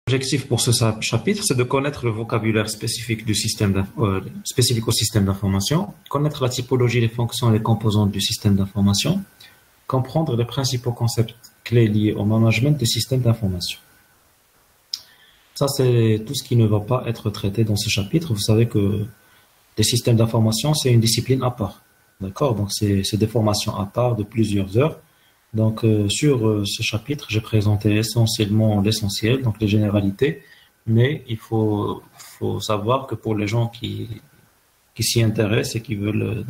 L'objectif pour ce chapitre, c'est de connaître le vocabulaire spécifique spécifique au système d'information, connaître la typologie, les fonctions et les composantes du système d'information, comprendre les principaux concepts clés liés au management des systèmes d'information. Ça, c'est tout ce qui ne va pas être traité dans ce chapitre. Vous savez que les systèmes d'information, c'est une discipline à part. D'accord? Donc, c'est des formations à part de plusieurs heures. Donc, sur ce chapitre, j'ai présenté essentiellement l'essentiel, donc les généralités, mais il faut savoir que pour les gens qui s'y intéressent et qui veulent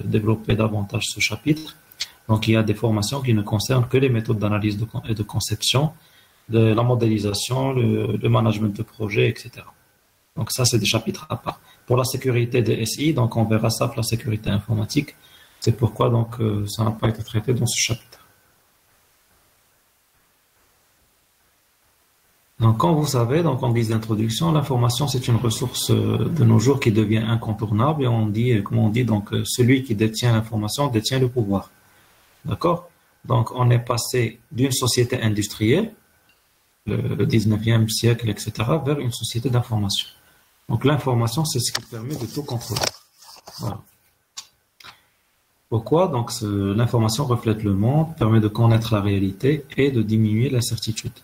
développer davantage ce chapitre, donc il y a des formations qui ne concernent que les méthodes d'analyse et de conception, de la modélisation, le management de projet, etc. Donc ça, c'est des chapitres à part. Pour la sécurité des SI, donc on verra ça pour la sécurité informatique. C'est pourquoi donc ça n'a pas été traité dans ce chapitre. Donc, comme vous savez, donc en guise d'introduction, l'information c'est une ressource de nos jours qui devient incontournable et on dit, comme on dit, donc celui qui détient l'information détient le pouvoir. D'accord? Donc, on est passé d'une société industrielle, le 19e siècle, etc., vers une société d'information. Donc, l'information, c'est ce qui permet de tout contrôler. Voilà. Pourquoi? Donc, l'information reflète le monde, permet de connaître la réalité et de diminuer l'incertitude.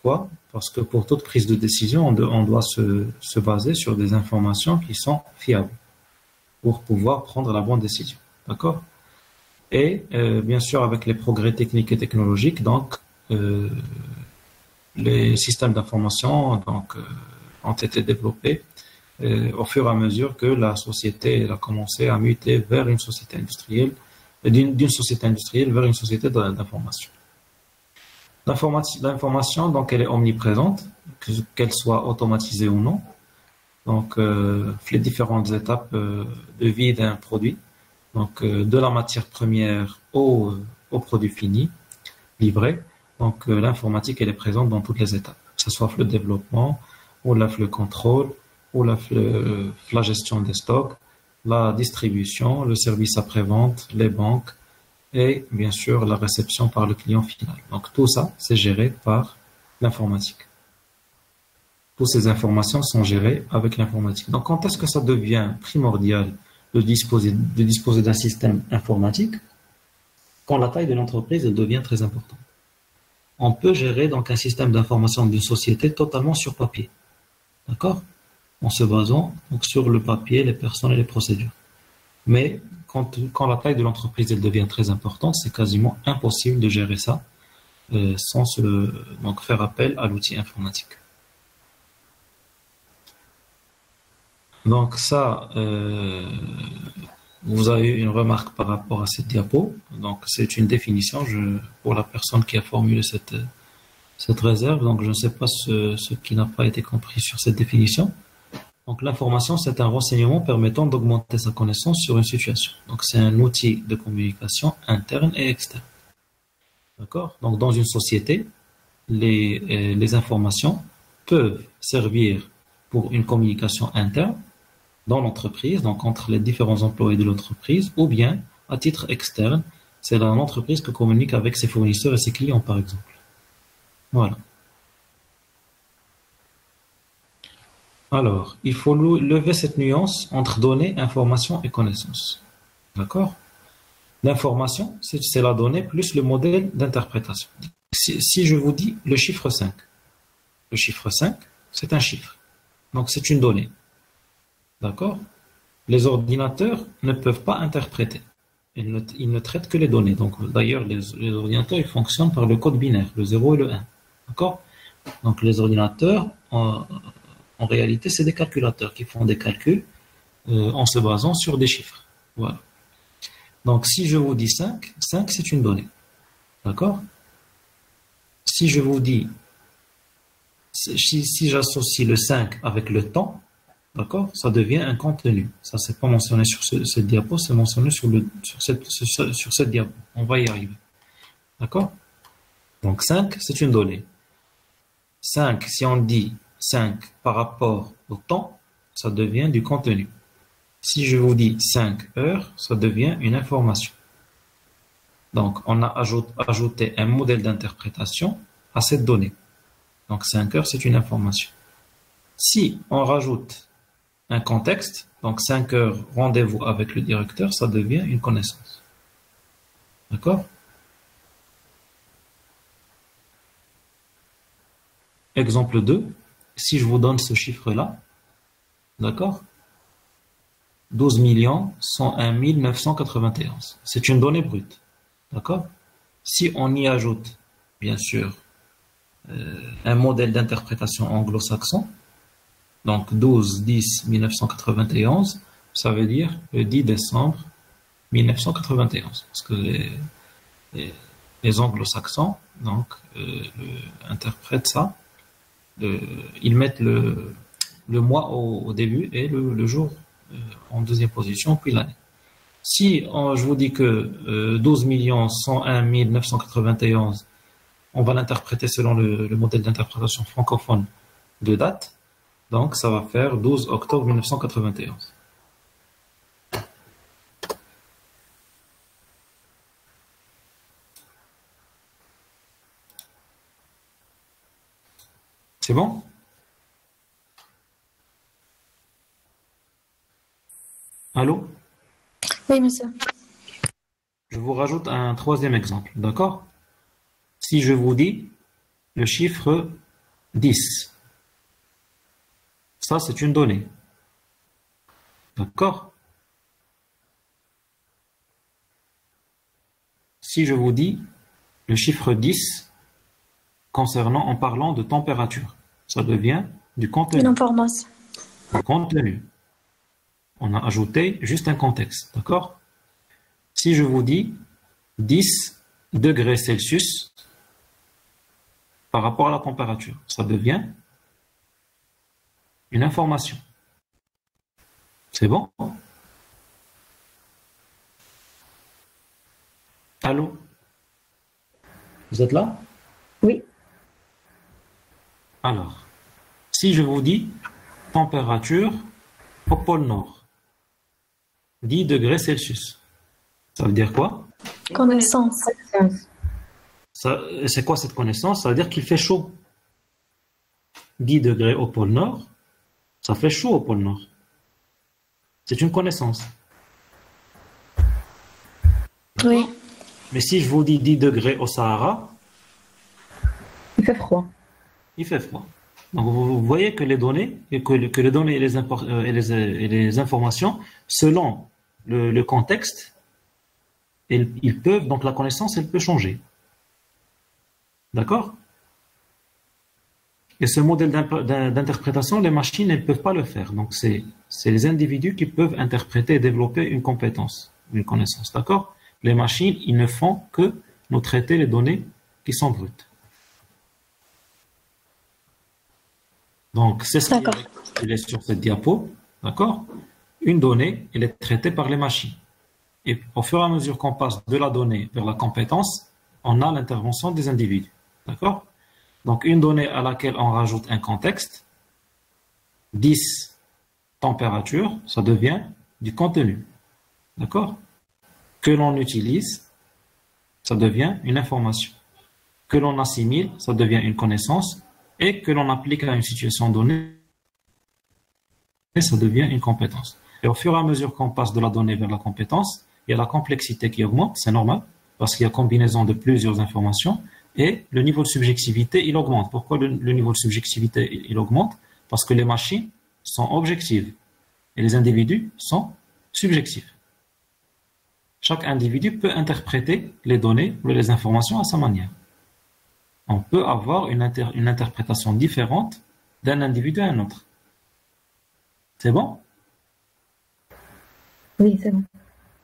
Pourquoi? Parce que pour toute prise de décision, on doit se baser sur des informations qui sont fiables pour pouvoir prendre la bonne décision. D'accord? Et bien sûr, avec les progrès techniques et technologiques, donc les systèmes d'information ont été développés au fur et à mesure que la société a commencé à muter vers une société industrielle, d'une société industrielle vers une société d'information. L'information, donc, elle est omniprésente, qu'elle soit automatisée ou non. Donc, les différentes étapes de vie d'un produit, donc de la matière première au produit fini, livré. Donc, l'informatique, elle est présente dans toutes les étapes, que ce soit le développement, ou le contrôle, ou la gestion des stocks, la distribution, le service après-vente, les banques, et bien sûr la réception par le client final. Donc tout ça, c'est géré par l'informatique. Toutes ces informations sont gérées avec l'informatique. Donc quand est-ce que ça devient primordial de disposer d'un système informatique? Quand la taille de l'entreprise devient très importante. On peut gérer donc un système d'information d'une société totalement sur papier. D'accord? En se basant donc sur le papier, les personnes et les procédures. Mais quand la taille de l'entreprise elle devient très importante, c'est quasiment impossible de gérer ça sans donc faire appel à l'outil informatique. Donc ça, vous avez une remarque par rapport à cette diapo. Donc c'est une définition pour la personne qui a formulé cette réserve. Donc je ne sais pas ce qui n'a pas été compris sur cette définition. Donc l'information, c'est un renseignement permettant d'augmenter sa connaissance sur une situation. Donc c'est un outil de communication interne et externe. D'accord? Donc dans une société, les informations peuvent servir pour une communication interne dans l'entreprise, donc entre les différents employés de l'entreprise, ou bien à titre externe, c'est l'entreprise qui communique avec ses fournisseurs et ses clients, par exemple. Voilà. Alors, il faut lever cette nuance entre données, information et connaissance. D'accord? L'information, c'est la donnée plus le modèle d'interprétation. Si je vous dis le chiffre 5, c'est un chiffre. Donc, c'est une donnée. D'accord? Les ordinateurs ne peuvent pas interpréter. Ils ne traitent que les données. Donc, d'ailleurs, les ordinateurs, ils fonctionnent par le code binaire, le 0 et le 1. D'accord? Donc, les ordinateurs, en réalité, c'est des calculateurs qui font des calculs en se basant sur des chiffres. Voilà. Donc, si je vous dis 5, c'est une donnée. D'accord? Si je vous dis, si j'associe le 5 avec le temps, d'accord, ça devient un contenu. Ça, c'est pas mentionné sur cette diapo, c'est mentionné sur cette diapo. On va y arriver. D'accord? Donc, 5, c'est une donnée. 5, si on dit 5 par rapport au temps, ça devient du contenu. Si je vous dis 5 heures, ça devient une information. Donc, on a ajouté un modèle d'interprétation à cette donnée. Donc 5 heures, c'est une information. Si on rajoute un contexte, donc 5 heures, rendez-vous avec le directeur, ça devient une connaissance. D'accord? Exemple 2, si je vous donne ce chiffre-là, d'accord? 12 101 991. C'est une donnée brute. D'accord? Si on y ajoute, bien sûr, un modèle d'interprétation anglo-saxon, donc 12-10-1991, ça veut dire le 10 décembre 1991. Parce que les anglo-saxons donc, interprètent ça. Ils mettent le mois au début et le jour en deuxième position, puis l'année. Si je vous dis que 12 101 991, on va l'interpréter selon le modèle d'interprétation francophone de date, donc ça va faire 12 octobre 1991. C'est bon? Allô? Oui, monsieur. Je vous rajoute un troisième exemple, d'accord? Si je vous dis le chiffre 10, ça c'est une donnée, d'accord? Si je vous dis le chiffre 10 en parlant de température, ça devient du contenu. Une information. Contenu. On a ajouté juste un contexte, d'accord? Si je vous dis 10 degrés Celsius par rapport à la température, ça devient une information. C'est bon? Allô? Vous êtes là? Oui. Alors, si je vous dis température au pôle Nord, 10 degrés Celsius, ça veut dire quoi? Connaissance. C'est quoi cette connaissance? Ça veut dire qu'il fait chaud. 10 degrés au pôle Nord, ça fait chaud au pôle Nord. C'est une connaissance. Oui. Mais si je vous dis 10 degrés au Sahara, il fait froid. Il fait froid. Donc vous voyez que les données, et que les données et les informations, selon le contexte, ils peuvent, donc la connaissance, elle peut changer. D'accord? Et ce modèle d'interprétation, les machines ne peuvent pas le faire. Donc c'est les individus qui peuvent interpréter et développer une compétence, une connaissance. D'accord? Les machines, ils ne font que nous traiter les données qui sont brutes. Donc c'est ce qui est sur cette diapo. D'accord? Une donnée, elle est traitée par les machines. Et au fur et à mesure qu'on passe de la donnée vers la compétence, on a l'intervention des individus. D'accord? Donc, une donnée à laquelle on rajoute un contexte, 10 température, ça devient du contenu. D'accord? Que l'on utilise, ça devient une information. Que l'on assimile, ça devient une connaissance. Et que l'on applique à une situation donnée, ça devient une compétence. Et au fur et à mesure qu'on passe de la donnée vers la compétence, il y a la complexité qui augmente, c'est normal, parce qu'il y a combinaison de plusieurs informations. Et le niveau de subjectivité, il augmente. Pourquoi le niveau de subjectivité, il augmente? Parce que les machines sont objectives et les individus sont subjectifs. Chaque individu peut interpréter les données ou les informations à sa manière. On peut avoir une interprétation différente d'un individu à un autre. C'est bon? Oui, c'est bon.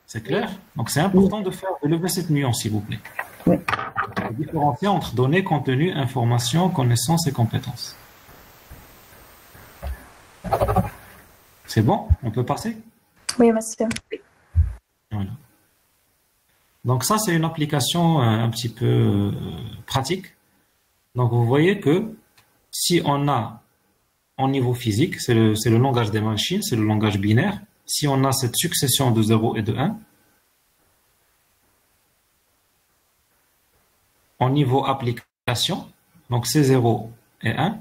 C'est clair? Donc c'est important de lever cette nuance, s'il vous plaît. Oui. Différencier entre données, contenu, information, connaissance et compétences. C'est bon? On peut passer? Oui, monsieur. Voilà. Donc ça, c'est une application un petit peu pratique. Donc vous voyez que si on a en niveau physique, c'est le langage des machines, c'est le langage binaire, si on a cette succession de 0 et de 1, en niveau application, donc ces 0 et 1,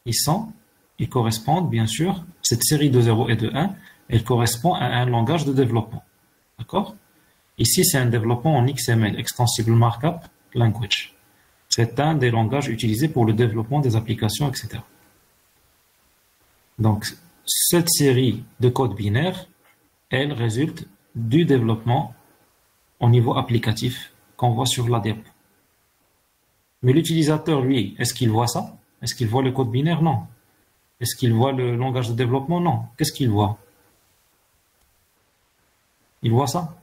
ils correspondent, bien sûr, cette série de 0 et de 1, elle correspond à un langage de développement. D'accord? Ici, c'est un développement en XML, Extensible Markup Language. C'est un des langages utilisés pour le développement des applications, etc. Donc, cette série de codes binaires, elle résulte du développement au niveau applicatif qu'on voit sur la diapo. Mais l'utilisateur, lui, est-ce qu'il voit ça? Est-ce qu'il voit le code binaire? Non. Est-ce qu'il voit le langage de développement? Non. Qu'est-ce qu'il voit? Il voit ça.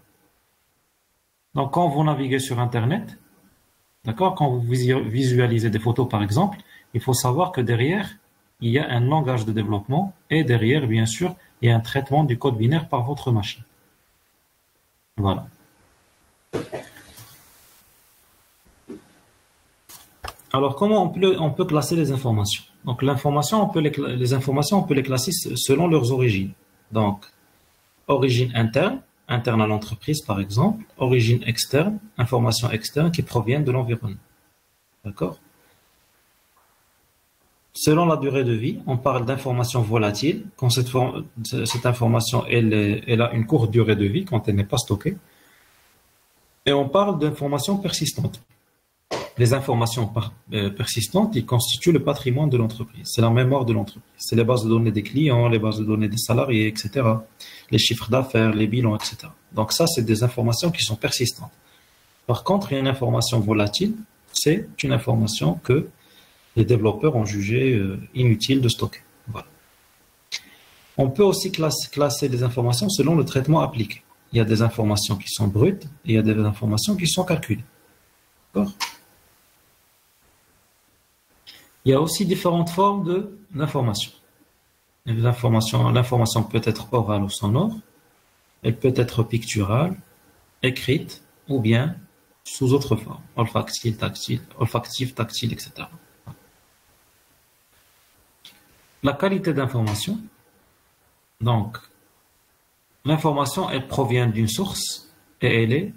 Donc, quand vous naviguez sur Internet, d'accord, quand vous visualisez des photos, par exemple, il faut savoir que derrière, il y a un langage de développement et derrière, bien sûr, il y a un traitement du code binaire par votre machine. Voilà. Alors, comment on peut classer les informations? Donc, les informations, on peut les classer selon leurs origines. Donc, origine interne à l'entreprise, par exemple, origine externe, informations externes qui proviennent de l'environnement. D'accord? Selon la durée de vie, on parle d'informations volatiles, quand cette information elle a une courte durée de vie, quand elle n'est pas stockée. Et on parle d'informations persistantes. Les informations persistantes, ils constituent le patrimoine de l'entreprise. C'est la mémoire de l'entreprise. C'est les bases de données des clients, les bases de données des salariés, etc. Les chiffres d'affaires, les bilans, etc. Donc ça, c'est des informations qui sont persistantes. Par contre, il y a une information volatile, c'est une information que les développeurs ont jugé inutile de stocker. Voilà. On peut aussi classer les informations selon le traitement appliqué. Il y a des informations qui sont brutes et il y a des informations qui sont calculées. D'accord ? Il y a aussi différentes formes d'information. L'information peut être orale ou sonore, elle peut être picturale, écrite, ou bien sous autre forme, olfactive, tactile, etc. La qualité d'information. Donc, l'information, elle provient d'une source et elle est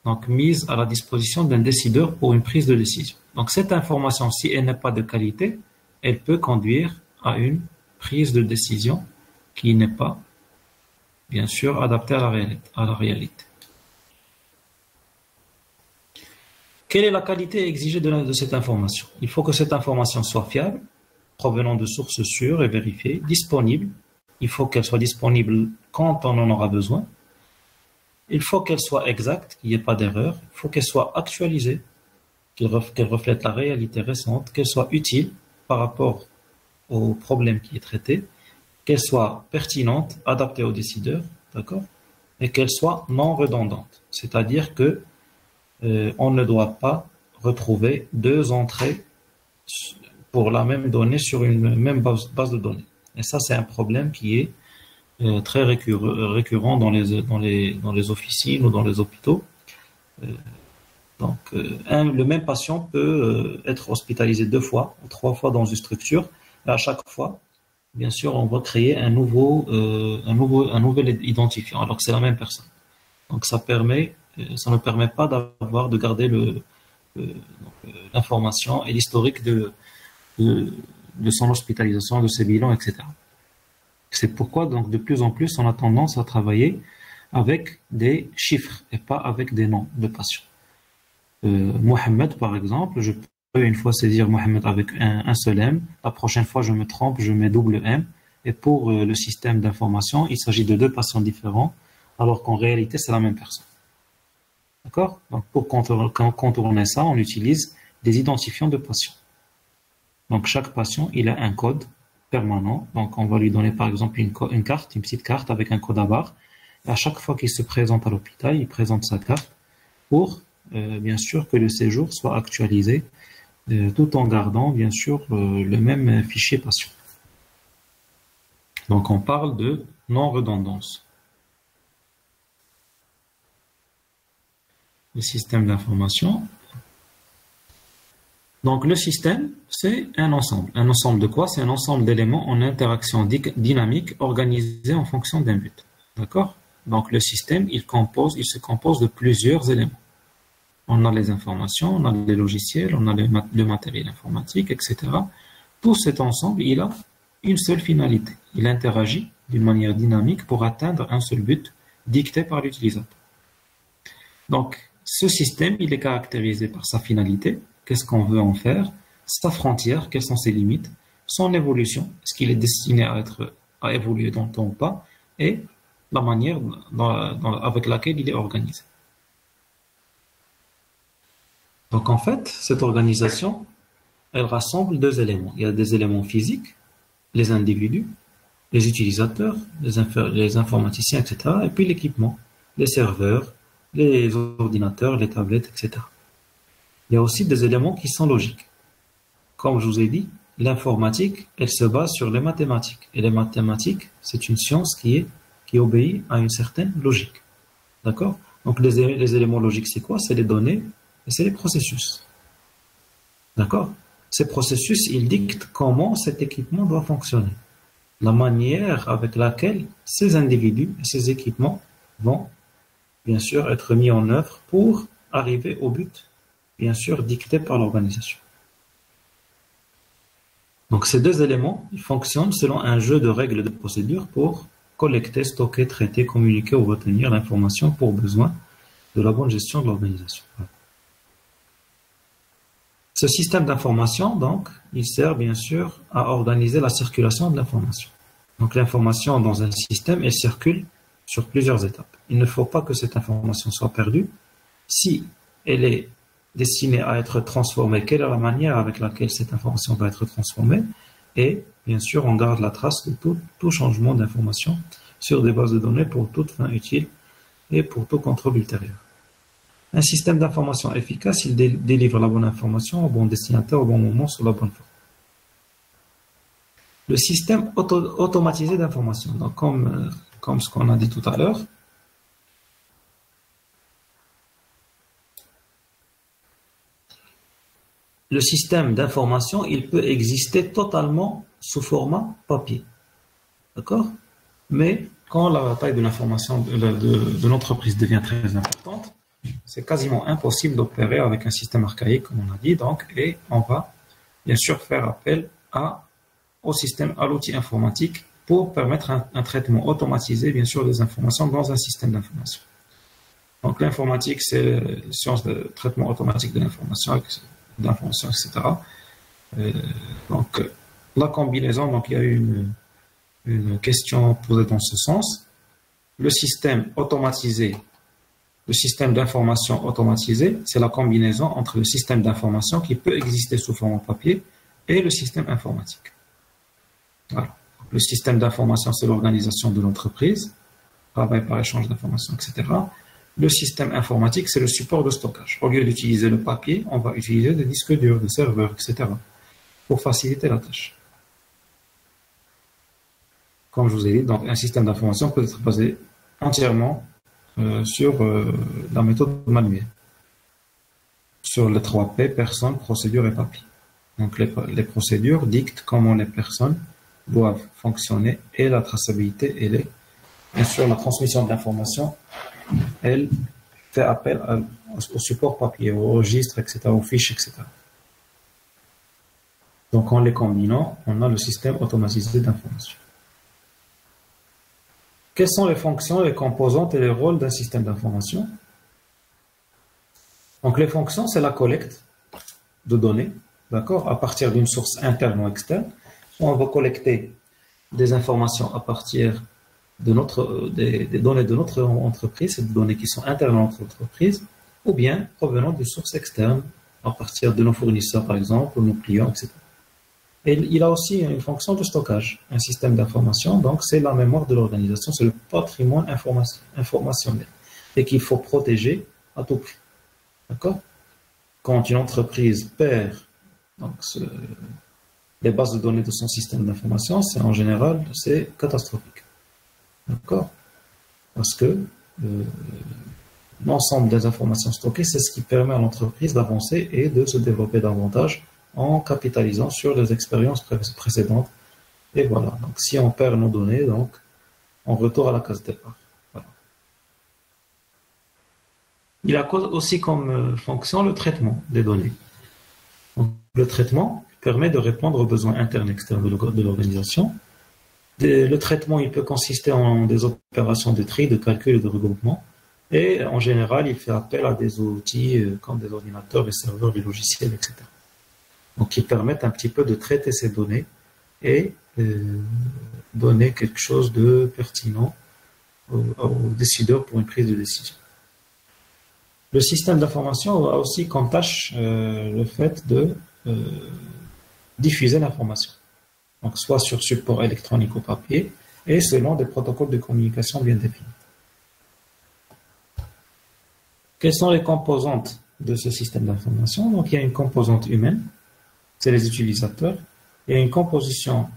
donc mise à la disposition d'un décideur pour une prise de décision. Donc, cette information, si elle n'est pas de qualité, elle peut conduire à une prise de décision qui n'est pas, bien sûr, adaptée à la réalité. Quelle est la qualité exigée de cette information? Il faut que cette information soit fiable, provenant de sources sûres et vérifiées, disponible. Il faut qu'elle soit disponible quand on en aura besoin. Il faut qu'elle soit exacte, qu'il n'y ait pas d'erreur. Il faut qu'elle soit actualisée, qu'elle reflète la réalité récente, qu'elle soit utile par rapport au problème qui est traité, qu'elle soit pertinente, adaptée aux décideurs, d'accord, et qu'elle soit non redondante. C'est-à-dire que on ne doit pas retrouver deux entrées pour la même donnée sur une même base de données. Et ça, c'est un problème qui est très récurrent dans les officines ou dans les hôpitaux. Le même patient peut être hospitalisé 2 fois ou 3 fois dans une structure. Et à chaque fois, bien sûr, on va créer un nouvel identifiant, alors que c'est la même personne. Donc, ça ne permet pas de garder l'information et l'historique de son hospitalisation, de ses bilans, etc. C'est pourquoi, donc, de plus en plus, on a tendance à travailler avec des chiffres et pas avec des noms de patients. Mohamed, par exemple, je peux une fois saisir Mohamed avec un seul M. La prochaine fois, je me trompe, je mets double M. Et pour le système d'information, il s'agit de 2 patients différents, alors qu'en réalité, c'est la même personne. D'accord? Donc, pour contourner ça, on utilise des identifiants de patients. Donc, chaque patient, il a un code permanent. Donc, on va lui donner, par exemple, une petite carte avec un code à barre. Et à chaque fois qu'il se présente à l'hôpital, il présente sa carte pour, bien sûr, que le séjour soit actualisé, tout en gardant, bien sûr, le même fichier patient. Donc, on parle de non-redondance. Le système d'information. Donc, le système, c'est un ensemble. Un ensemble de quoi? C'est un ensemble d'éléments en interaction dynamique organisés en fonction d'un but. D'accord? Donc, le système, il se compose de plusieurs éléments. On a les informations, on a les logiciels, on a le matériel informatique, etc. Tout cet ensemble, il a une seule finalité. Il interagit d'une manière dynamique pour atteindre un seul but dicté par l'utilisateur. Donc, ce système, il est caractérisé par sa finalité, qu'est-ce qu'on veut en faire, sa frontière, quelles sont ses limites, son évolution, est-ce qu'il est destiné à évoluer dans le temps ou pas, et la manière avec laquelle il est organisé. Donc en fait, cette organisation, elle rassemble deux éléments. Il y a des éléments physiques, les individus, les utilisateurs, les informaticiens, etc. Et puis l'équipement, les serveurs, les ordinateurs, les tablettes, etc. Il y a aussi des éléments qui sont logiques. Comme je vous ai dit, l'informatique, elle se base sur les mathématiques. Et les mathématiques, c'est une science qui obéit à une certaine logique. D'accord? Donc les éléments logiques, c'est quoi? C'est les données et c'est les processus. D'accord? Ces processus, ils dictent comment cet équipement doit fonctionner. La manière avec laquelle ces individus et ces équipements vont, bien sûr, être mis en œuvre pour arriver au but, bien sûr, dicté par l'organisation. Donc ces deux éléments, ils fonctionnent selon un jeu de règles de procédure pour collecter, stocker, traiter, communiquer ou retenir l'information pour besoin de la bonne gestion de l'organisation. Ce système d'information, donc, il sert bien sûr à organiser la circulation de l'information. Donc l'information dans un système, elle circule sur plusieurs étapes. Il ne faut pas que cette information soit perdue. Si elle est destinée à être transformée, quelle est la manière avec laquelle cette information va être transformée? Et bien sûr, on garde la trace de tout changement d'information sur des bases de données pour toute fin utile et pour tout contrôle ultérieur. Un système d'information efficace, il délivre la bonne information au bon destinataire au bon moment sur la bonne forme. Le système automatisé d'information, donc comme ce qu'on a dit tout à l'heure, le système d'information, il peut exister totalement sous format papier. D'accord? Mais quand la taille de l'information de l'entreprise devient très importante, c'est quasiment impossible d'opérer avec un système archaïque, comme on a dit, donc, et on va bien sûr faire appel au système, à l'outil informatique pour permettre un traitement automatisé, bien sûr, des informations dans un système d'information. Donc l'informatique, c'est la science de traitement automatique de l'information, etc. Donc la combinaison, donc il y a eu une question posée dans ce sens. Le système automatisé, le système d'information automatisé, c'est la combinaison entre le système d'information qui peut exister sous forme papier et le système informatique. Voilà. Le système d'information, c'est l'organisation de l'entreprise, travail par échange d'informations, etc. Le système informatique, c'est le support de stockage. Au lieu d'utiliser le papier, on va utiliser des disques durs, des serveurs, etc. pour faciliter la tâche. Comme je vous ai dit, donc un système d'information peut être basé entièrement sur la méthode manuelle, sur les 3 P, personnes, procédures et papier. Donc les procédures dictent comment les personnes doivent fonctionner et la traçabilité, elle est, bien sûr, la transmission de l'information, elle fait appel au support papier, au registre, etc., aux fiches, etc. Donc en les combinant, on a le système automatisé d'information. Quelles sont les fonctions, les composantes et les rôles d'un système d'information? Donc les fonctions, c'est la collecte de données, d'accord, à partir d'une source interne ou externe. On va collecter des informations à partir des données de notre entreprise, c'est des données qui sont internes à notre entreprise, ou bien provenant de sources externes, à partir de nos fournisseurs par exemple, ou nos clients, etc. Et il a aussi une fonction de stockage, un système d'information, donc c'est la mémoire de l'organisation, c'est le patrimoine informationnel, et qu'il faut protéger à tout prix. D'accord? Quand une entreprise perd donc, les bases de données de son système d'information, c'est en général, c'est catastrophique. D'accord? Parce que l'ensemble des informations stockées, c'est ce qui permet à l'entreprise d'avancer et de se développer davantage en capitalisant sur les expériences précédentes. Et voilà. Donc, si on perd nos données, donc, on retourne à la case départ. Voilà. Il a aussi comme fonction le traitement des données. Donc, le traitement permet de répondre aux besoins internes et externes de l'organisation. Le traitement, il peut consister en des opérations de tri, de calcul et de regroupement. Et en général, il fait appel à des outils comme des ordinateurs, des serveurs, des logiciels, etc. Donc, qui permettent un petit peu de traiter ces données et donner quelque chose de pertinent aux décideurs pour une prise de décision. Le système d'information a aussi comme tâche le fait de diffuser l'information. Donc, soit sur support électronique ou papier, et selon des protocoles de communication bien définis. Quelles sont les composantes de ce système d'information? Donc, il y a une composante humaine, c'est les utilisateurs. Il y a une composante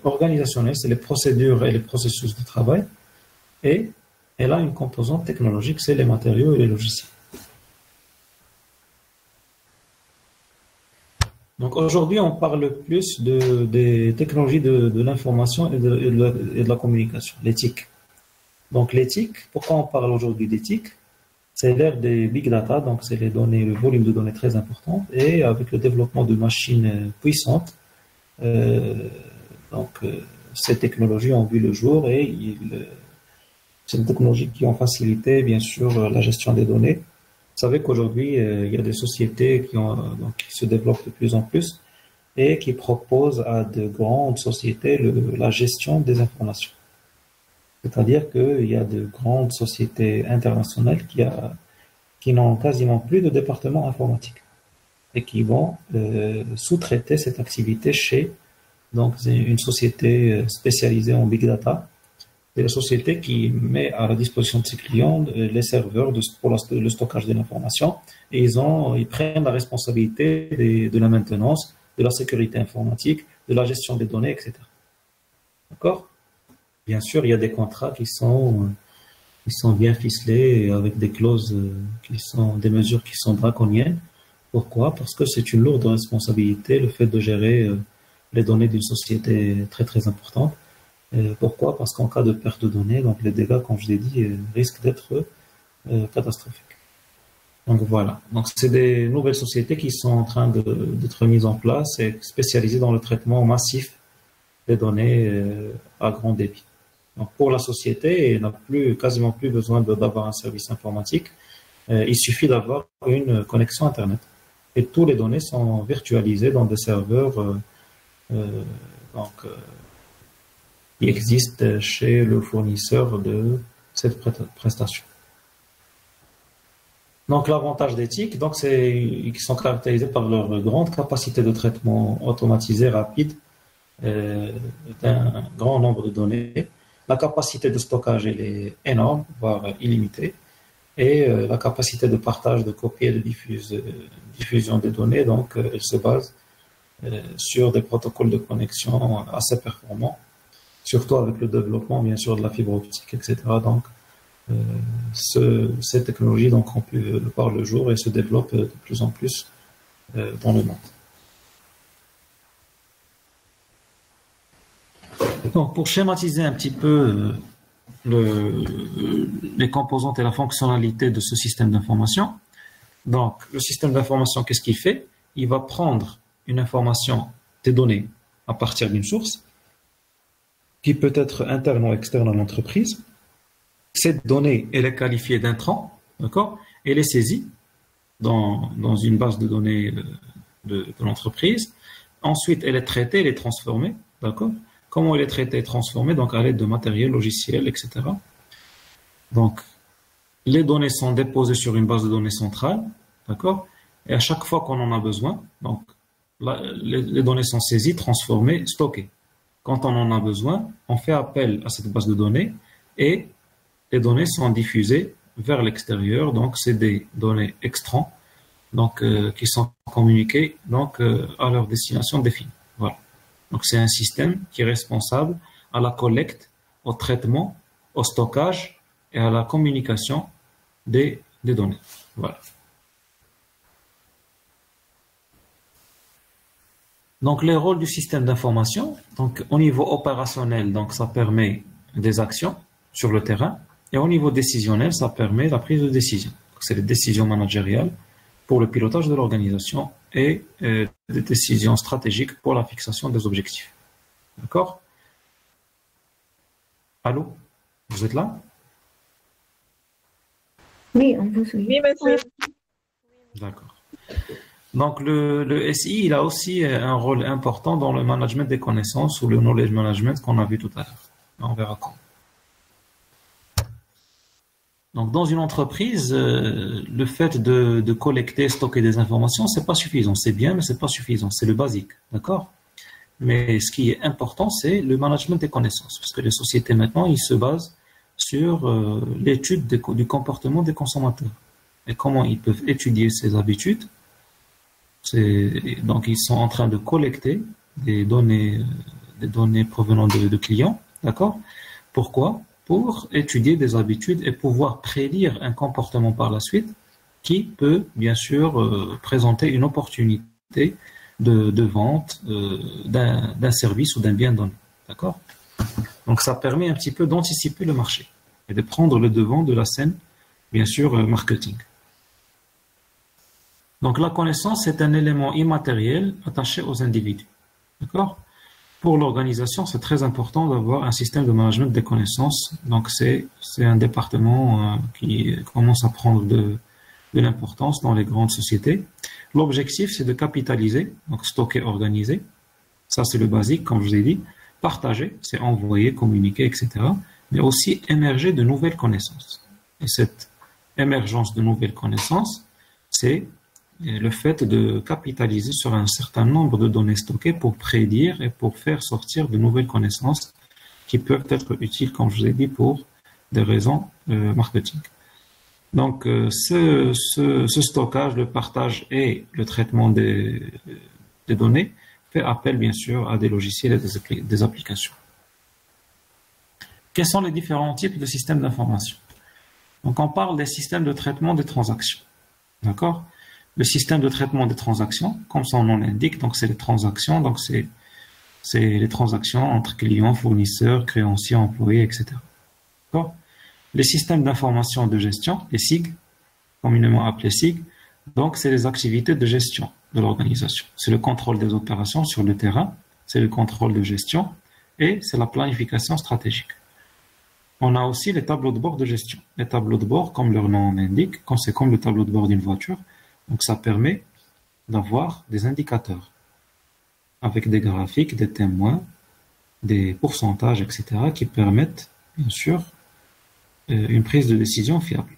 organisationnelle, c'est les procédures et les processus de travail. Et elle a une composante technologique, c'est les matériaux et les logiciels. Donc aujourd'hui, on parle plus des technologies de l'information et de la communication, l'éthique. Donc l'éthique, pourquoi on parle aujourd'hui d'éthique? C'est l'ère des big data, donc c'est les données, le volume de données très important, et avec le développement de machines puissantes, ces technologies ont vu le jour et c'est des technologies qui ont facilité bien sûr la gestion des données. Vous savez qu'aujourd'hui, il y a des sociétés qui se développent de plus en plus et qui proposent à de grandes sociétés la gestion des informations. C'est-à-dire qu'il y a de grandes sociétés internationales qui n'ont quasiment plus de département informatique et qui vont sous-traiter cette activité chez une société spécialisée en big data. C'est la société qui met à la disposition de ses clients les serveurs pour le stockage de l'information et ils prennent la responsabilité de la maintenance, de la sécurité informatique, de la gestion des données, etc. D'accord? Bien sûr, il y a des contrats qui sont bien ficelés avec des clauses des mesures qui sont draconiennes. Pourquoi? Parce que c'est une lourde responsabilité, le fait de gérer les données d'une société très très importante. Pourquoi? Parce qu'en cas de perte de données, donc les dégâts, comme je l'ai dit, risquent d'être catastrophiques. Donc voilà. Donc c'est des nouvelles sociétés qui sont en train d'être mises en place et spécialisées dans le traitement massif des données à grand débit. Donc pour la société, elle n'a quasiment plus besoin d'avoir un service informatique. Il suffit d'avoir une connexion Internet. Et toutes les données sont virtualisées dans des serveurs qui existent chez le fournisseur de cette prestation. Donc l'avantage d'éthique, ils sont caractérisés par leur grande capacité de traitement automatisé, rapide, d'un grand nombre de données. La capacité de stockage elle est énorme, voire illimitée, et la capacité de partage, de copie et de diffusion des données, donc elle se base sur des protocoles de connexion assez performants, surtout avec le développement bien sûr de la fibre optique, etc. Donc ces technologies ont pu voir le jour et se développent de plus en plus dans le monde. Donc, pour schématiser un petit peu les composantes et la fonctionnalité de ce système d'information, donc le système d'information, qu'est-ce qu'il fait? Il va prendre une information, des données à partir d'une source qui peut être interne ou externe à l'entreprise. Cette donnée, elle est qualifiée d'intrant, d'accord? Elle est saisie dans une base de données de l'entreprise. Ensuite, elle est traitée, elle est transformée, d'accord? Comment elle est traitée et transformée? Donc, à l'aide de matériel, logiciels, etc. Donc, les données sont déposées sur une base de données centrale, d'accord? Et à chaque fois qu'on en a besoin, donc, les données sont saisies, transformées, stockées. Quand on en a besoin, on fait appel à cette base de données et les données sont diffusées vers l'extérieur. Donc, c'est des données extrants, donc, qui sont communiquées donc, à leur destination définie. Voilà. Donc, c'est un système qui est responsable à la collecte, au traitement, au stockage et à la communication des données. Voilà. Donc, les rôles du système d'information, donc, au niveau opérationnel, donc, ça permet des actions sur le terrain. Et au niveau décisionnel, ça permet la prise de décision. C'est les décisions managériales pour le pilotage de l'organisation et des décisions stratégiques pour la fixation des objectifs. D'accord? Allô? Vous êtes là? Oui, on vous suit. Oui, monsieur. D'accord. Donc, le SI, il a aussi un rôle important dans le management des connaissances ou le knowledge management qu'on a vu tout à l'heure. On verra quand. Donc, dans une entreprise, le fait de collecter, stocker des informations, c'est pas suffisant. C'est bien, mais c'est pas suffisant. C'est le basique, d'accord? Mais ce qui est important, c'est le management des connaissances, parce que les sociétés maintenant, ils se basent sur l'étude du comportement des consommateurs et comment ils peuvent étudier ces habitudes. Donc, ils sont en train de collecter des données provenant de clients, d'accord? Pourquoi? Pour étudier des habitudes et pouvoir prédire un comportement par la suite qui peut, bien sûr, présenter une opportunité de vente d'un service ou d'un bien donné. D'accord? Donc, ça permet un petit peu d'anticiper le marché et de prendre le devant de la scène, bien sûr, marketing. Donc, la connaissance est un élément immatériel attaché aux individus. D'accord? Pour l'organisation, c'est très important d'avoir un système de management des connaissances. Donc, c'est un département qui commence à prendre de l'importance dans les grandes sociétés. L'objectif, c'est de capitaliser, donc stocker, organiser. Ça, c'est le basique, comme je vous ai dit. Partager, c'est envoyer, communiquer, etc. Mais aussi émerger de nouvelles connaissances. Et cette émergence de nouvelles connaissances, c'est le fait de capitaliser sur un certain nombre de données stockées pour prédire et pour faire sortir de nouvelles connaissances qui peuvent être utiles, comme je vous ai dit, pour des raisons marketing. Donc, ce stockage, le partage et le traitement des données fait appel, bien sûr, à des logiciels et des applications. Quels sont les différents types de systèmes d'information? Donc, on parle des systèmes de traitement des transactions. D'accord? Le système de traitement des transactions, comme son nom l'indique, donc c'est les transactions, donc c'est les transactions entre clients, fournisseurs, créanciers, employés, etc. D'accord? Les systèmes d'information de gestion, les SIG, communément appelés SIG, donc c'est les activités de gestion de l'organisation. C'est le contrôle des opérations sur le terrain, c'est le contrôle de gestion et c'est la planification stratégique. On a aussi les tableaux de bord de gestion. Les tableaux de bord, comme leur nom l'indique, c'est comme le tableau de bord d'une voiture. Donc, ça permet d'avoir des indicateurs avec des graphiques, des témoins, des pourcentages, etc., qui permettent, bien sûr, une prise de décision fiable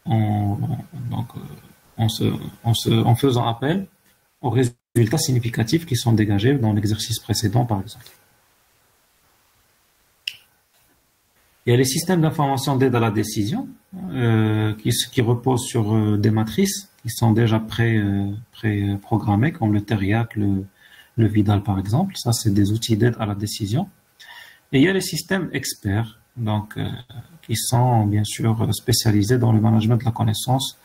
en faisant appel aux résultats significatifs qui sont dégagés dans l'exercice précédent, par exemple. Il y a les systèmes d'information d'aide à la décision qui reposent sur des matrices qui sont déjà pré-programmés, comme le Teriac, le Vidal par exemple. Ça, c'est des outils d'aide à la décision. Et il y a les systèmes experts, donc qui sont bien sûr spécialisés dans le management de la connaissance.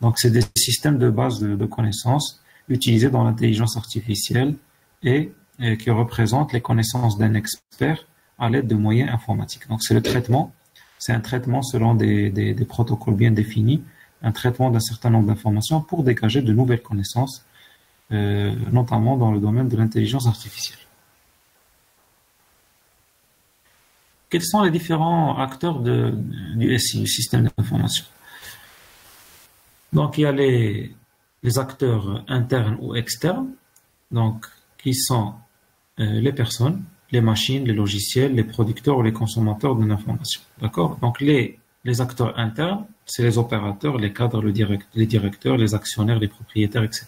Donc, c'est des systèmes de base de connaissances utilisés dans l'intelligence artificielle et qui représentent les connaissances d'un expert à l'aide de moyens informatiques. Donc, c'est un traitement selon des protocoles bien définis, un traitement d'un certain nombre d'informations pour dégager de nouvelles connaissances, notamment dans le domaine de l'intelligence artificielle. Quels sont les différents acteurs du SI, du système d'information? Donc, il y a les acteurs internes ou externes, donc, qui sont les personnes, les machines, les logiciels, les producteurs ou les consommateurs de l'information. D'accord? Donc, les acteurs internes, c'est les opérateurs, les cadres, les directeurs, les actionnaires, les propriétaires, etc.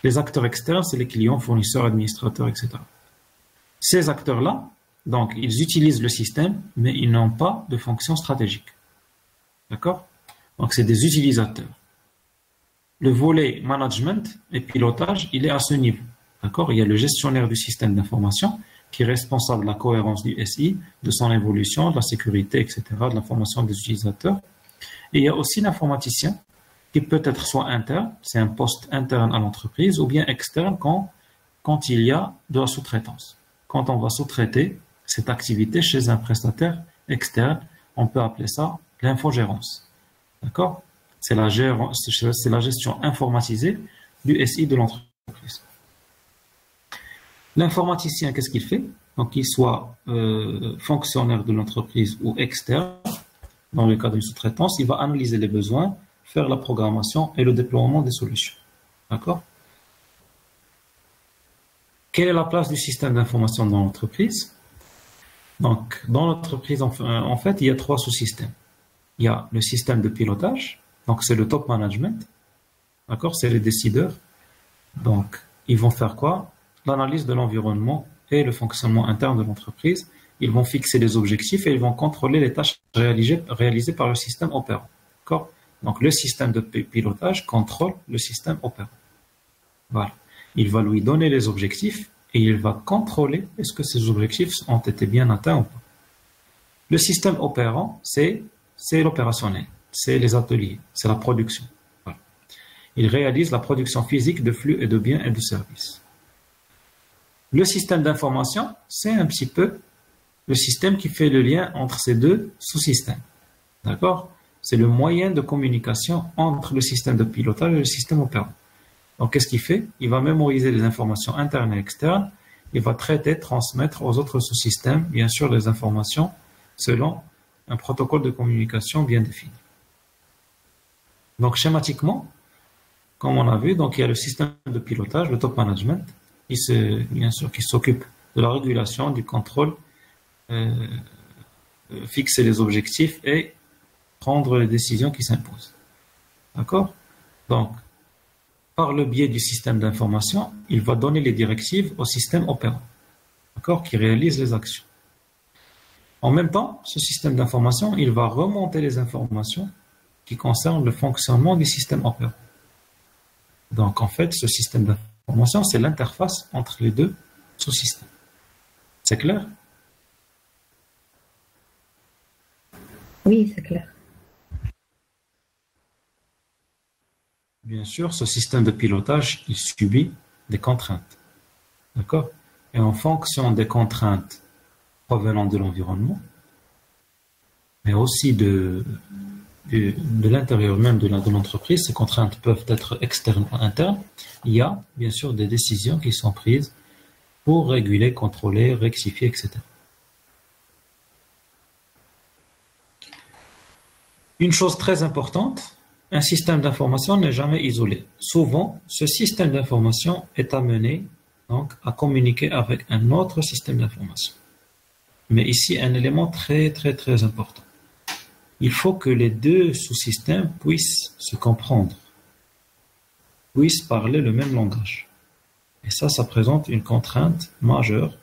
Les acteurs externes, c'est les clients, fournisseurs, administrateurs, etc. Ces acteurs-là, donc, ils utilisent le système, mais ils n'ont pas de fonction stratégique. D'accord? Donc, c'est des utilisateurs. Le volet management et pilotage, il est à ce niveau. D'accord? Il y a le gestionnaire du système d'information qui est responsable de la cohérence du SI, de son évolution, de la sécurité, etc., de la formation des utilisateurs. Et il y a aussi l'informaticien qui peut être soit interne, c'est un poste interne à l'entreprise, ou bien externe quand il y a de la sous-traitance. Quand on va sous-traiter cette activité chez un prestataire externe on peut appeler ça l'infogérance. D'accord? C'est la gestion informatisée du SI de l'entreprise. L'informaticien, qu'est-ce qu'il fait? Donc, qu'il soit fonctionnaire de l'entreprise ou externe, dans le cas d'une sous-traitance, il va analyser les besoins, faire la programmation et le déploiement des solutions. D'accord? Quelle est la place du système d'information dans l'entreprise? Donc, dans l'entreprise, en fait, il y a 3 sous-systèmes. Il y a le système de pilotage, donc c'est le top management. D'accord? C'est les décideurs. Donc, ils vont faire quoi? L'analyse de l'environnement et le fonctionnement interne de l'entreprise. Ils vont fixer les objectifs et ils vont contrôler les tâches réalisées par le système opérant. D'accord? Donc, le système de pilotage contrôle le système opérant. Voilà. Il va lui donner les objectifs et il va contrôler est-ce que ces objectifs ont été bien atteints ou pas. Le système opérant, c'est l'opérationnel, c'est les ateliers, c'est la production. Voilà. Il réalise la production physique de flux et de biens et de services. Le système d'information, c'est un petit peu le système qui fait le lien entre ces 2 sous-systèmes. D'accord? C'est le moyen de communication entre le système de pilotage et le système opérant. Donc, qu'est-ce qu'il fait? Il va mémoriser les informations internes et externes. Il va traiter, transmettre aux autres sous-systèmes, bien sûr, les informations selon un protocole de communication bien défini. Donc, schématiquement, comme on a vu, donc il y a le système de pilotage, le top management, bien sûr, qui s'occupe de la régulation, du contrôle, fixer les objectifs et prendre les décisions qui s'imposent. D'accord? Donc, par le biais du système d'information, il va donner les directives au système opérant, d'accord, qui réalise les actions. En même temps, ce système d'information, il va remonter les informations qui concernent le fonctionnement du système opérant. Donc, en fait, ce système d'information, c'est l'interface entre les 2 sous-systèmes. C'est clair? Oui, c'est clair. Bien sûr, ce système de pilotage, il subit des contraintes. D'accord? Et en fonction des contraintes provenant de l'environnement, mais aussi de l'intérieur même de l'entreprise, ces contraintes peuvent être externes ou internes, il y a bien sûr des décisions qui sont prises pour réguler, contrôler, rectifier, etc. Une chose très importante, un système d'information n'est jamais isolé. Souvent, ce système d'information est amené donc, à communiquer avec un autre système d'information. Mais ici, un élément très, très, très important. Il faut que les 2 sous-systèmes puissent se comprendre, puissent parler le même langage. Et ça présente une contrainte majeure,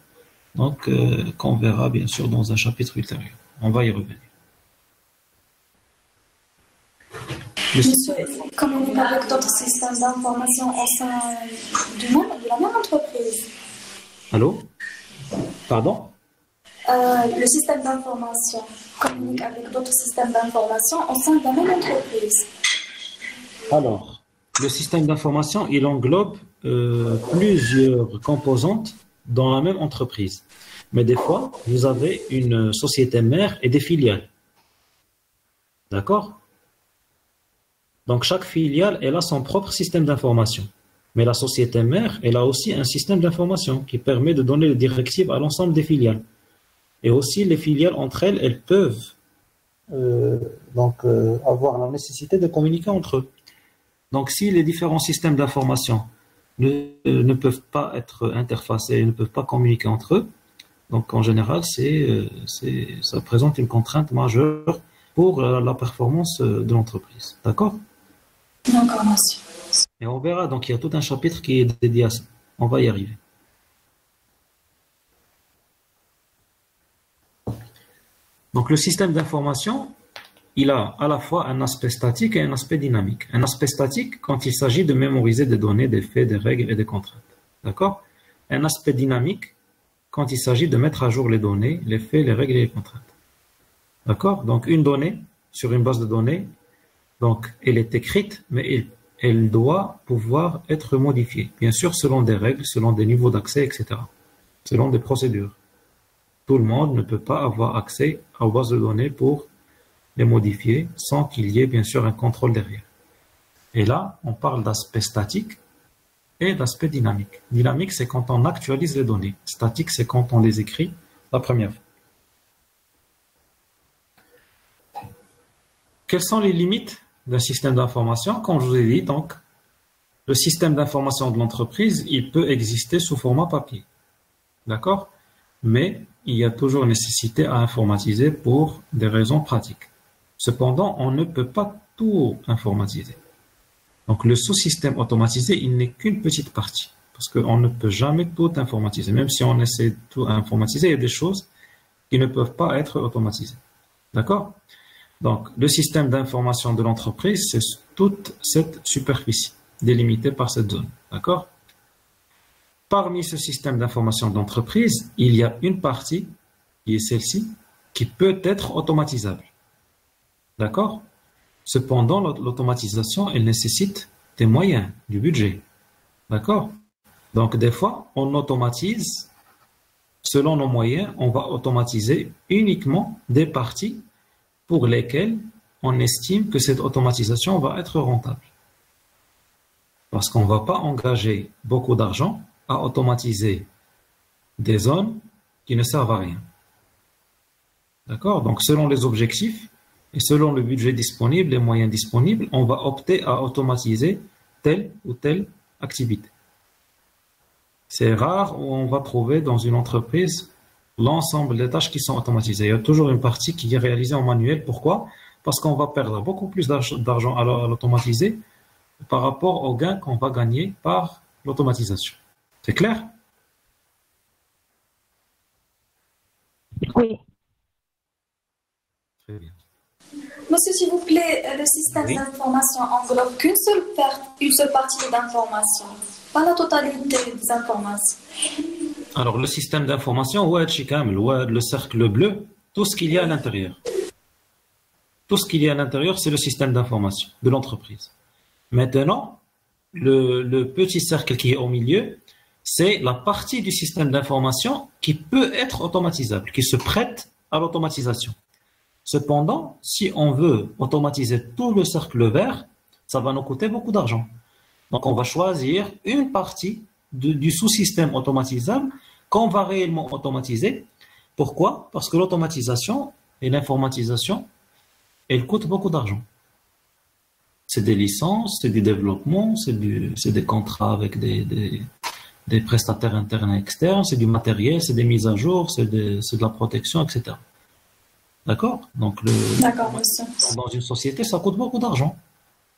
donc qu'on verra bien sûr dans un chapitre ultérieur. On va y revenir. Monsieur, communique avec d'autres systèmes d'information au sein de la même entreprise. Allô? Pardon? Le système d'information communique avec d'autres systèmes d'information au sein de la même entreprise. Alors, le système d'information, il englobe plusieurs composantes dans la même entreprise. Mais des fois, vous avez une société mère et des filiales. D'accord? Donc, chaque filiale, elle a son propre système d'information. Mais la société mère, elle a aussi un système d'information qui permet de donner les directives à l'ensemble des filiales. Et aussi, les filiales entre elles, elles peuvent avoir la nécessité de communiquer entre eux. Donc, si les différents systèmes d'information ne peuvent pas être interfacés, ne peuvent pas communiquer entre eux, donc en général, ça présente une contrainte majeure pour la performance de l'entreprise. D'accord? D'accord, monsieur. Et on verra, donc il y a tout un chapitre qui est dédié à ça. On va y arriver. Donc le système d'information, il a à la fois un aspect statique et un aspect dynamique. Un aspect statique quand il s'agit de mémoriser des données, des faits, des règles et des contraintes. D'accord? Un aspect dynamique quand il s'agit de mettre à jour les données, les faits, les règles et les contraintes. D'accord? Donc une donnée sur une base de données, donc elle est écrite, mais elle doit pouvoir être modifiée. Bien sûr, selon des règles, selon des niveaux d'accès, etc. Selon des procédures. Tout le monde ne peut pas avoir accès aux bases de données pour les modifier sans qu'il y ait bien sûr un contrôle derrière. Et là, on parle d'aspect statique et d'aspect dynamique. Dynamique, c'est quand on actualise les données. Statique, c'est quand on les écrit la première fois. Quelles sont les limites d'un système d'information? Comme je vous ai dit, donc, le système d'information de l'entreprise, il peut exister sous format papier. D'accord? Mais il y a toujours nécessité à informatiser pour des raisons pratiques. Cependant, on ne peut pas tout informatiser. Donc, le sous-système automatisé, il n'est qu'une petite partie. Parce qu'on ne peut jamais tout informatiser. Même si on essaie de tout informatiser, il y a des choses qui ne peuvent pas être automatisées. D'accord? Donc, le système d'information de l'entreprise, c'est toute cette superficie délimitée par cette zone. D'accord? Parmi ce système d'information de l'entreprise, il y a une partie, qui est celle-ci, qui peut être automatisable. D'accord? Cependant, l'automatisation, elle nécessite des moyens, du budget. D'accord? Donc, des fois, on automatise, selon nos moyens, on va automatiser uniquement des parties pour lesquelles on estime que cette automatisation va être rentable. Parce qu'on ne va pas engager beaucoup d'argent à automatiser des zones qui ne servent à rien. D'accord? Donc, selon les objectifs et selon le budget disponible, les moyens disponibles, on va opter à automatiser telle ou telle activité. C'est rare où on va trouver dans une entreprise l'ensemble des tâches qui sont automatisées. Il y a toujours une partie qui est réalisée en manuel. Pourquoi? Parce qu'on va perdre beaucoup plus d'argent à l'automatiser par rapport au gain qu'on va gagner par l'automatisation. C'est clair? Oui. Très bien. Monsieur, s'il vous plaît, le système d'information englobe qu'une seule partie d'information, pas la totalité des informations. Alors, le système d'information, le cercle bleu, tout ce qu'il y a à l'intérieur. Tout ce qu'il y a à l'intérieur, c'est le système d'information de l'entreprise. Maintenant, le petit cercle qui est au milieu, c'est la partie du système d'information qui peut être automatisable, qui se prête à l'automatisation. Cependant, si on veut automatiser tout le cercle vert, ça va nous coûter beaucoup d'argent. Donc, on va choisir une partie du sous-système automatisable qu'on va réellement automatiser. Pourquoi? Parce que l'automatisation et l'informatisation, elles coûtent beaucoup d'argent. C'est des licences, c'est du développement, c'est des contrats avec des prestataires internes et externes, c'est du matériel, c'est des mises à jour, c'est de la protection, etc. D'accord? Donc, dans une société, ça coûte beaucoup d'argent.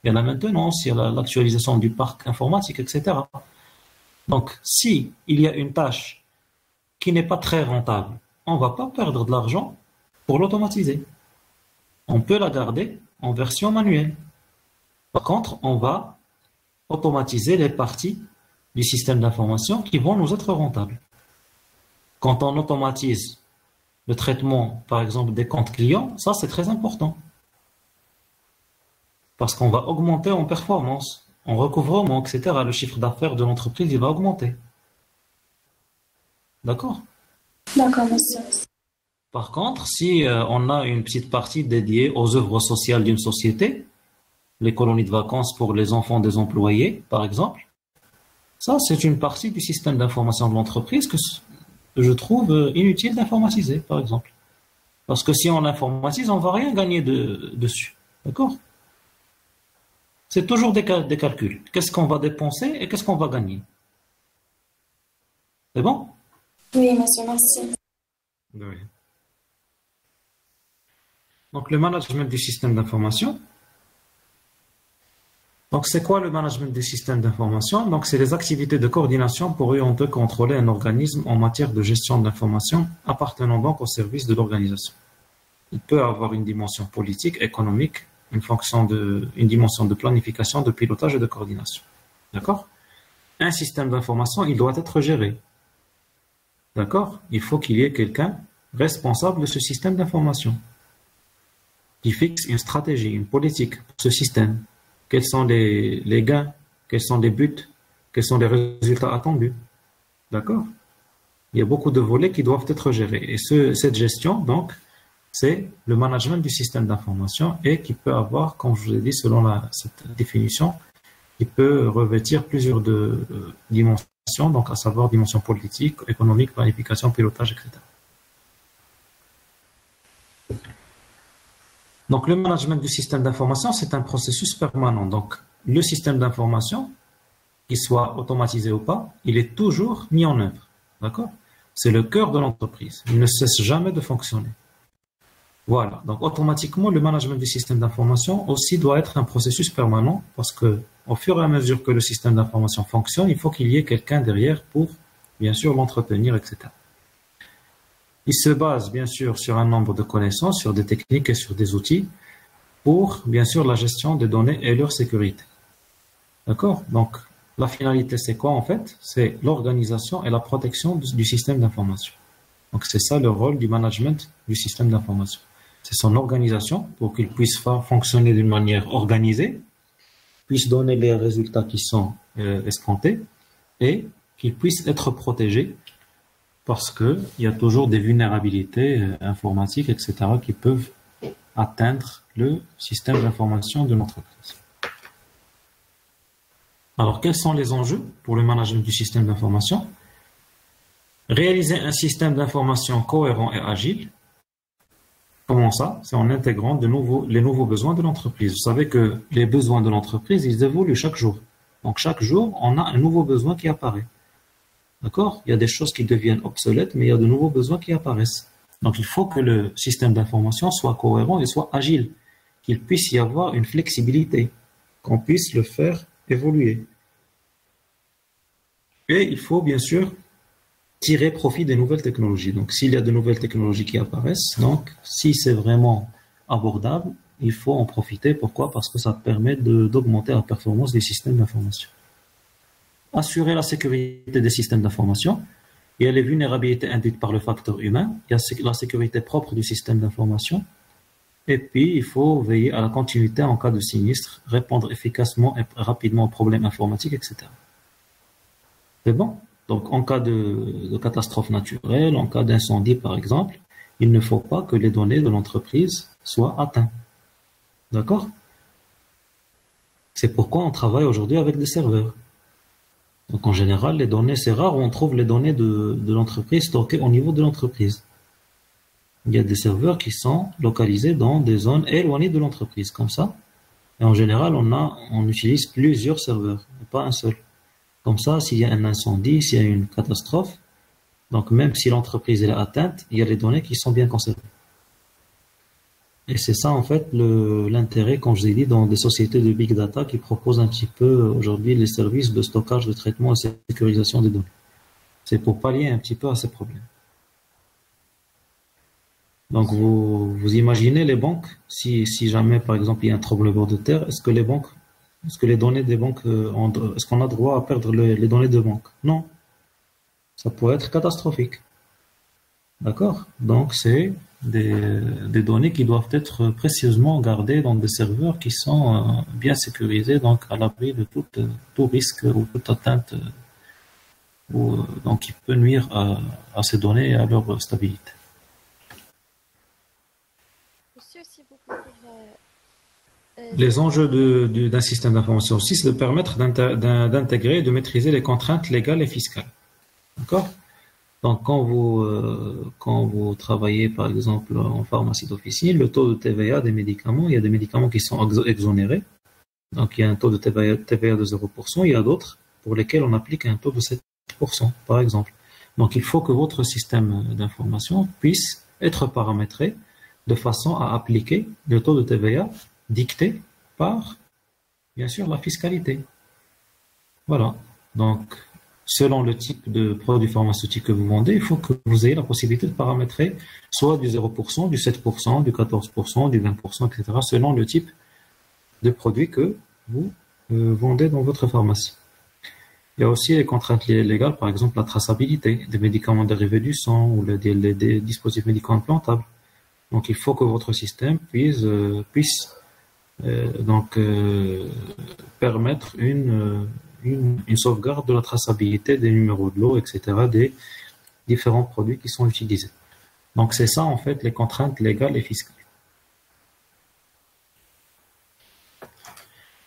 Il y a la maintenance, il y a l'actualisation du parc informatique, etc. Donc, si il y a une tâche qui n'est pas très rentable, on ne va pas perdre de l'argent pour l'automatiser. On peut la garder en version manuelle. Par contre, on va automatiser les parties du système d'information qui vont nous être rentables. Quand on automatise le traitement, par exemple, des comptes clients, ça c'est très important. Parce qu'on va augmenter en performance, en recouvrement, etc. Le chiffre d'affaires de l'entreprise, il va augmenter. D'accord? D'accord, monsieur. Par contre, si on a une petite partie dédiée aux œuvres sociales d'une société, les colonies de vacances pour les enfants des employés, par exemple, ça c'est une partie du système d'information de l'entreprise que je trouve inutile d'informatiser, par exemple. Parce que si on informatise, on ne va rien gagner dessus. D'accord? C'est toujours des calculs. Qu'est-ce qu'on va dépenser et qu'est-ce qu'on va gagner? C'est bon? Oui, monsieur, merci. Oui. Donc, le management du système d'information. Donc, c'est quoi le management des systèmes d'information? Donc, c'est les activités de coordination pour orienter, contrôler un organisme en matière de gestion de l'information appartenant donc au service de l'organisation. Il peut avoir une dimension politique, économique, une dimension de planification, de pilotage et de coordination. D'accord? Un système d'information, il doit être géré. D'accord? Il faut qu'il y ait quelqu'un responsable de ce système d'information qui fixe une stratégie, une politique pour ce système. Quels sont les gains? Quels sont les buts? Quels sont les résultats attendus? D'accord? Il y a beaucoup de volets qui doivent être gérés. Et cette gestion, donc, c'est le management du système d'information et qui peut avoir, comme je vous ai dit, selon cette définition, qui peut revêtir plusieurs dimensions, donc à savoir dimension politique, économique, planification, pilotage, etc. Donc, le management du système d'information, c'est un processus permanent. Donc, le système d'information, qu'il soit automatisé ou pas, il est toujours mis en œuvre. D'accord? C'est le cœur de l'entreprise. Il ne cesse jamais de fonctionner. Voilà. Donc, automatiquement, le management du système d'information aussi doit être un processus permanent parce que, au fur et à mesure que le système d'information fonctionne, il faut qu'il y ait quelqu'un derrière pour, bien sûr, l'entretenir, etc. Il se base, bien sûr, sur un nombre de connaissances, sur des techniques et sur des outils pour, bien sûr, la gestion des données et leur sécurité. D'accord? Donc, la finalité, c'est quoi, en fait? C'est l'organisation et la protection du système d'information. Donc, c'est ça le rôle du management du système d'information. C'est son organisation pour qu'il puisse fonctionner d'une manière organisée, puisse donner les résultats qui sont escomptés et qu'il puisse être protégé parce qu'il y a toujours des vulnérabilités informatiques, etc., qui peuvent atteindre le système d'information de l'entreprise. Alors, quels sont les enjeux pour le management du système d'information? Réaliser un système d'information cohérent et agile. Comment ça? C'est en intégrant les nouveaux besoins de l'entreprise. Vous savez que les besoins de l'entreprise, ils évoluent chaque jour. Donc, chaque jour, on a un nouveau besoin qui apparaît. D'accord? Il y a des choses qui deviennent obsolètes, mais il y a de nouveaux besoins qui apparaissent. Donc, il faut que le système d'information soit cohérent et soit agile, qu'il puisse y avoir une flexibilité, qu'on puisse le faire évoluer. Et il faut, bien sûr, tirer profit des nouvelles technologies. Donc, s'il y a de nouvelles technologies qui apparaissent, donc, si c'est vraiment abordable, il faut en profiter. Pourquoi? Parce que ça permet d'augmenter la performance des systèmes d'information. Assurer la sécurité des systèmes d'information. Il y a les vulnérabilités induites par le facteur humain. Il y a la sécurité propre du système d'information. Et puis, il faut veiller à la continuité en cas de sinistre, répondre efficacement et rapidement aux problèmes informatiques, etc. C'est bon? Donc, en cas de catastrophe naturelle, en cas d'incendie, par exemple, il ne faut pas que les données de l'entreprise soient atteintes. D'accord? C'est pourquoi on travaille aujourd'hui avec des serveurs. Donc, en général, les données, c'est rare où on trouve les données de l'entreprise stockées au niveau de l'entreprise. Il y a des serveurs qui sont localisés dans des zones éloignées de l'entreprise, comme ça. Et en général, on utilise plusieurs serveurs, et pas un seul. Comme ça, s'il y a un incendie, s'il y a une catastrophe, donc même si l'entreprise est atteinte, il y a les données qui sont bien conservées. Et c'est ça, en fait, l'intérêt, comme je vous ai dit, dans des sociétés de big data qui proposent un petit peu aujourd'hui les services de stockage, de traitement et de sécurisation des données. C'est pour pallier un petit peu à ces problèmes. Donc, vous imaginez les banques, si jamais, par exemple, il y a un tremblement de terre, est-ce que les données des banques, est-ce qu'on a droit à perdre les données de banque? Non. Ça pourrait être catastrophique. D'accord? Donc, c'est des données qui doivent être précieusement gardées dans des serveurs qui sont bien sécurisés, donc à l'abri de tout risque ou toute atteinte donc qui peut nuire à ces données et à leur stabilité. Monsieur, s'il vous plaît, les enjeux d'un système d'information aussi, c'est de permettre d'intégrer et de maîtriser les contraintes légales et fiscales. D'accord? Donc, quand vous travaillez, par exemple, en pharmacie d'officine, le taux de TVA des médicaments, il y a des médicaments qui sont exonérés. Donc, il y a un taux de TVA de 0%. Il y a d'autres pour lesquels on applique un taux de 7%, par exemple. Donc, il faut que votre système d'information puisse être paramétré de façon à appliquer le taux de TVA dicté par, bien sûr, la fiscalité. Voilà. Donc, selon le type de produit pharmaceutique que vous vendez, il faut que vous ayez la possibilité de paramétrer soit du 0%, du 7%, du 14%, du 20%, etc., selon le type de produit que vous vendez dans votre pharmacie. Il y a aussi les contraintes légales, par exemple la traçabilité des médicaments dérivés du sang ou des dispositifs médicaux implantables. Donc, il faut que votre système puisse permettre une sauvegarde de la traçabilité des numéros de lot, etc., des différents produits qui sont utilisés. Donc, c'est ça, en fait, les contraintes légales et fiscales.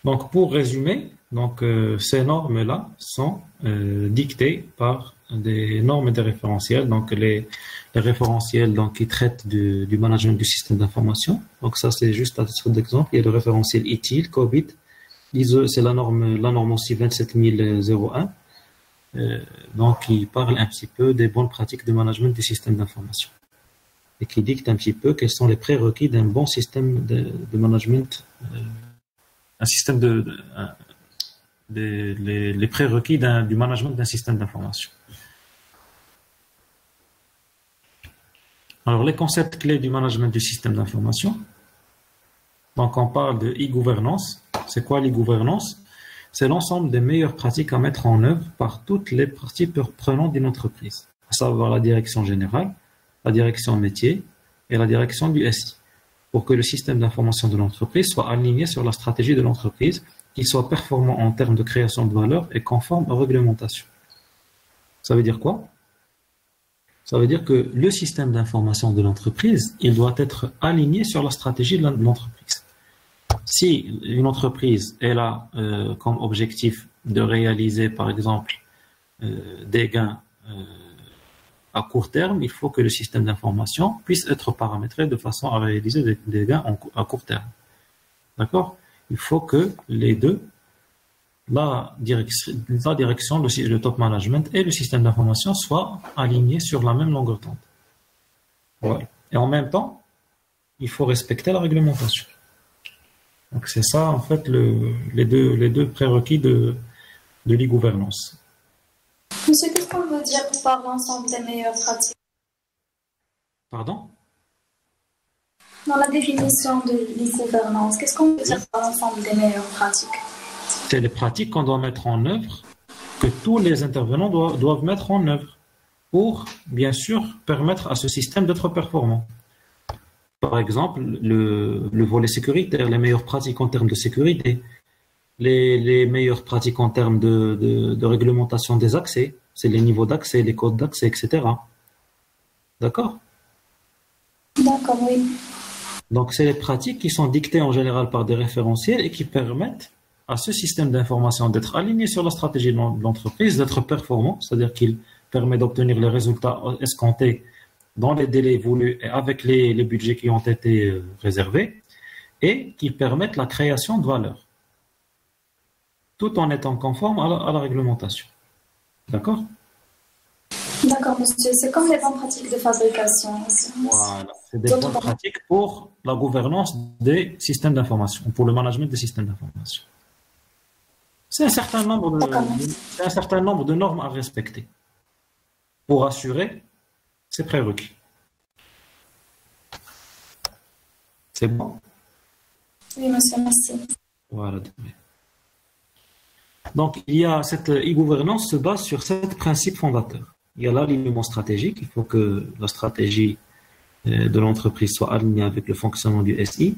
Donc, pour résumer, donc, ces normes-là sont dictées par des normes et des référentiels. Donc, les référentiels donc, qui traitent du management du système d'information. Donc, ça, c'est juste à titre d'exemple. Il y a le référentiel ITIL, COVID. ISO, c'est la norme aussi 27001. Donc, qui parle un petit peu des bonnes pratiques de management du système d'information. Et qui dicte un petit peu quels sont les prérequis d'un bon système de management, un système les prérequis du management d'un système d'information. Alors, les concepts clés du management du système d'information. Donc, on parle de e-gouvernance. C'est quoi l'e-gouvernance? C'est l'ensemble des meilleures pratiques à mettre en œuvre par toutes les parties prenantes d'une entreprise, à savoir la direction générale, la direction métier et la direction du SI, pour que le système d'information de l'entreprise soit aligné sur la stratégie de l'entreprise, qu'il soit performant en termes de création de valeur et conforme aux réglementations. Ça veut dire quoi? Ça veut dire que le système d'information de l'entreprise, il doit être aligné sur la stratégie de l'entreprise. Si une entreprise elle a comme objectif de réaliser, par exemple, des gains à court terme, il faut que le système d'information puisse être paramétré de façon à réaliser des gains à court terme. D'accord? Il faut que les deux, la direction, le top management et le système d'information soient alignés sur la même longueur d'onde. Ouais. Et en même temps, il faut respecter la réglementation. Donc c'est ça en fait les deux prérequis de l'e-gouvernance. Monsieur, qu'est-ce qu'on veut dire par l'ensemble des meilleures pratiques? Pardon? Dans la définition de l'e-gouvernance, qu'est-ce qu'on veut dire par l'ensemble des meilleures pratiques? C'est les pratiques qu'on doit mettre en œuvre, que tous les intervenants doivent mettre en œuvre pour, bien sûr, permettre à ce système d'être performant. Par exemple, le volet sécuritaire, les meilleures pratiques en termes de sécurité, les meilleures pratiques en termes de réglementation des accès, c'est les niveaux d'accès, les codes d'accès, etc. D'accord? D'accord, oui. Donc, c'est les pratiques qui sont dictées en général par des référentiels et qui permettent à ce système d'information d'être aligné sur la stratégie de l'entreprise, d'être performant, c'est-à-dire qu'il permet d'obtenir les résultats escomptés dans les délais voulus et avec les budgets qui ont été réservés, et qui permettent la création de valeur, tout en étant conforme à la réglementation. D'accord? D'accord, monsieur. C'est comme les bonnes pratiques de fabrication. Voilà. C'est des bonnes pratiques pour la gouvernance des systèmes d'information, pour le management des systèmes d'information. C'est un certain nombre de normes à respecter pour assurer ces prérequis. C'est bon? Oui, monsieur, merci. Voilà. Donc, il y a cette e-gouvernance se base sur 7 principes fondateurs. Il y a l'alignement stratégique. Il faut que la stratégie de l'entreprise soit alignée avec le fonctionnement du SI.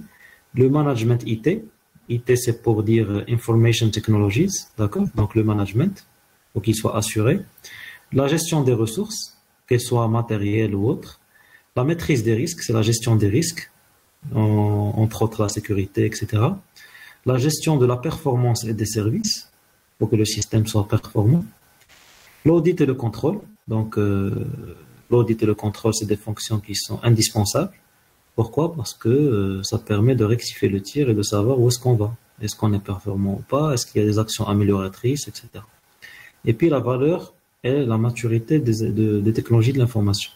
Le management IT. IT, c'est pour dire Information Technologies. D'accord? Donc, le management, pour qu'il soit assuré. La gestion des ressources, qu'elles soient matérielles ou autres. La maîtrise des risques, c'est la gestion des risques, entre autres la sécurité, etc. La gestion de la performance et des services, pour que le système soit performant. L'audit et le contrôle. Donc, l'audit et le contrôle, c'est des fonctions qui sont indispensables. Pourquoi? Parce que ça permet de rectifier le tir et de savoir où est-ce qu'on va. Est-ce qu'on est performant ou pas? Est-ce qu'il y a des actions amélioratrices, etc. Et puis, la valeur et la maturité des technologies de l'information.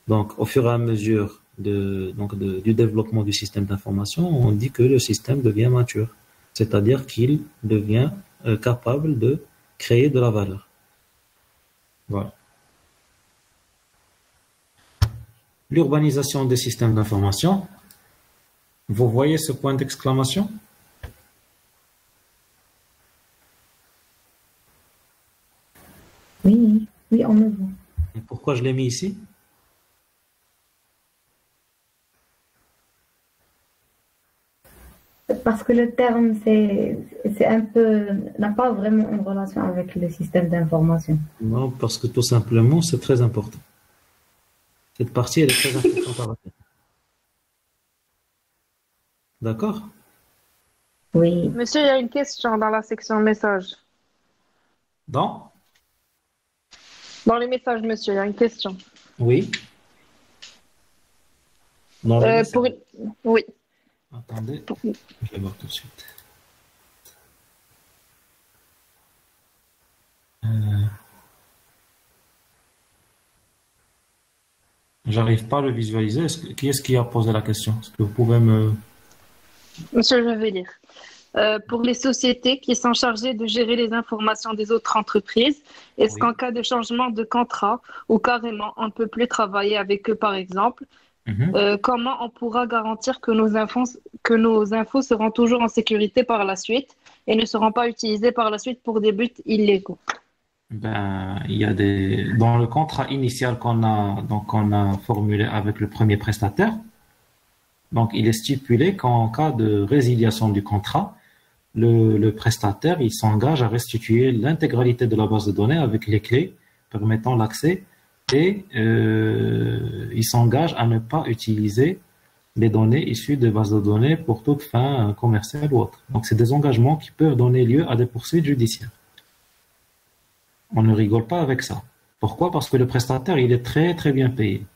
Donc, au fur et à mesure du développement du système d'information, on dit que le système devient mature. C'est-à-dire qu'il devient capable de créer de la valeur. Voilà. L'urbanisation des systèmes d'information. Vous voyez ce point d'exclamation? Oui, oui, on le voit. Et pourquoi je l'ai mis ici? Parce que le terme, c'est un peu, n'a pas vraiment une relation avec le système d'information. Non, parce que tout simplement, c'est très important. Cette partie, elle est très importante à retenir. D'accord? Oui. Monsieur, il y a une question dans la section messages. Donc, Dans les messages, monsieur, il y a une question. oui. Dans le Pour... message. Oui. Attendez, je vais voir tout de suite. J'arrive pas à le visualiser. Qui est-ce qui a posé la question? Est-ce que vous pouvez me... Monsieur, je vais lire. Pour les sociétés qui sont chargées de gérer les informations des autres entreprises, est-ce Oui. qu'en cas de changement de contrat ou carrément on ne peut plus travailler avec eux, par exemple, comment on pourra garantir que nos infos seront toujours en sécurité par la suite et ne seront pas utilisées par la suite pour des buts illégaux? Ben, il y a dans le contrat initial qu'on a formulé avec le premier prestataire, donc il est stipulé qu'en cas de résiliation du contrat, le prestataire, il s'engage à restituer l'intégralité de la base de données avec les clés permettant l'accès et il s'engage à ne pas utiliser les données issues de bases de données pour toute fin commerciale ou autre. Donc, c'est des engagements qui peuvent donner lieu à des poursuites judiciaires. On ne rigole pas avec ça. Pourquoi? Parce que le prestataire, il est très, très bien payé.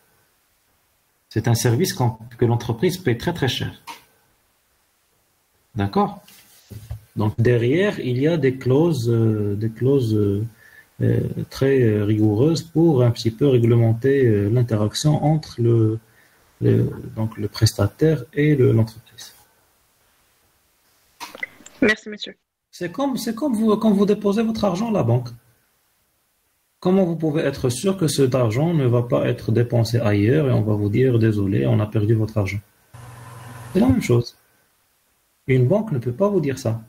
C'est un service que l'entreprise paye très, très cher. D'accord? Donc, derrière, il y a des clauses très rigoureuses pour un petit peu réglementer l'interaction entre donc le prestataire et l'entreprise. Merci, monsieur. C'est comme vous, quand vous déposez votre argent à la banque. Comment vous pouvez être sûr que cet argent ne va pas être dépensé ailleurs et on va vous dire désolé, on a perdu votre argent? C'est la même chose. Une banque ne peut pas vous dire ça.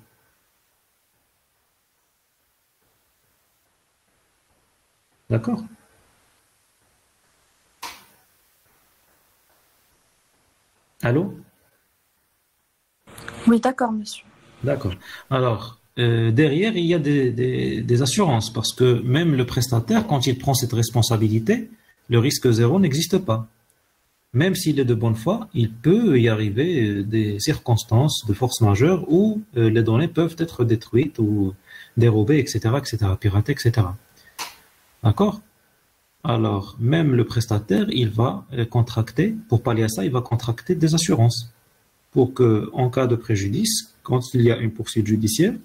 D'accord? Allô? Oui, d'accord, monsieur. D'accord. Alors, derrière, il y a des assurances parce que même le prestataire, quand il prend cette responsabilité, le risque zéro n'existe pas. Même s'il est de bonne foi, il peut y arriver des circonstances de force majeure où les données peuvent être détruites ou dérobées, etc., piratées, etc. D'accord? Alors, même le prestataire, il va contracter, pour pallier à ça, il va contracter des assurances pour que, en cas de préjudice, quand il y a une poursuite judiciaire,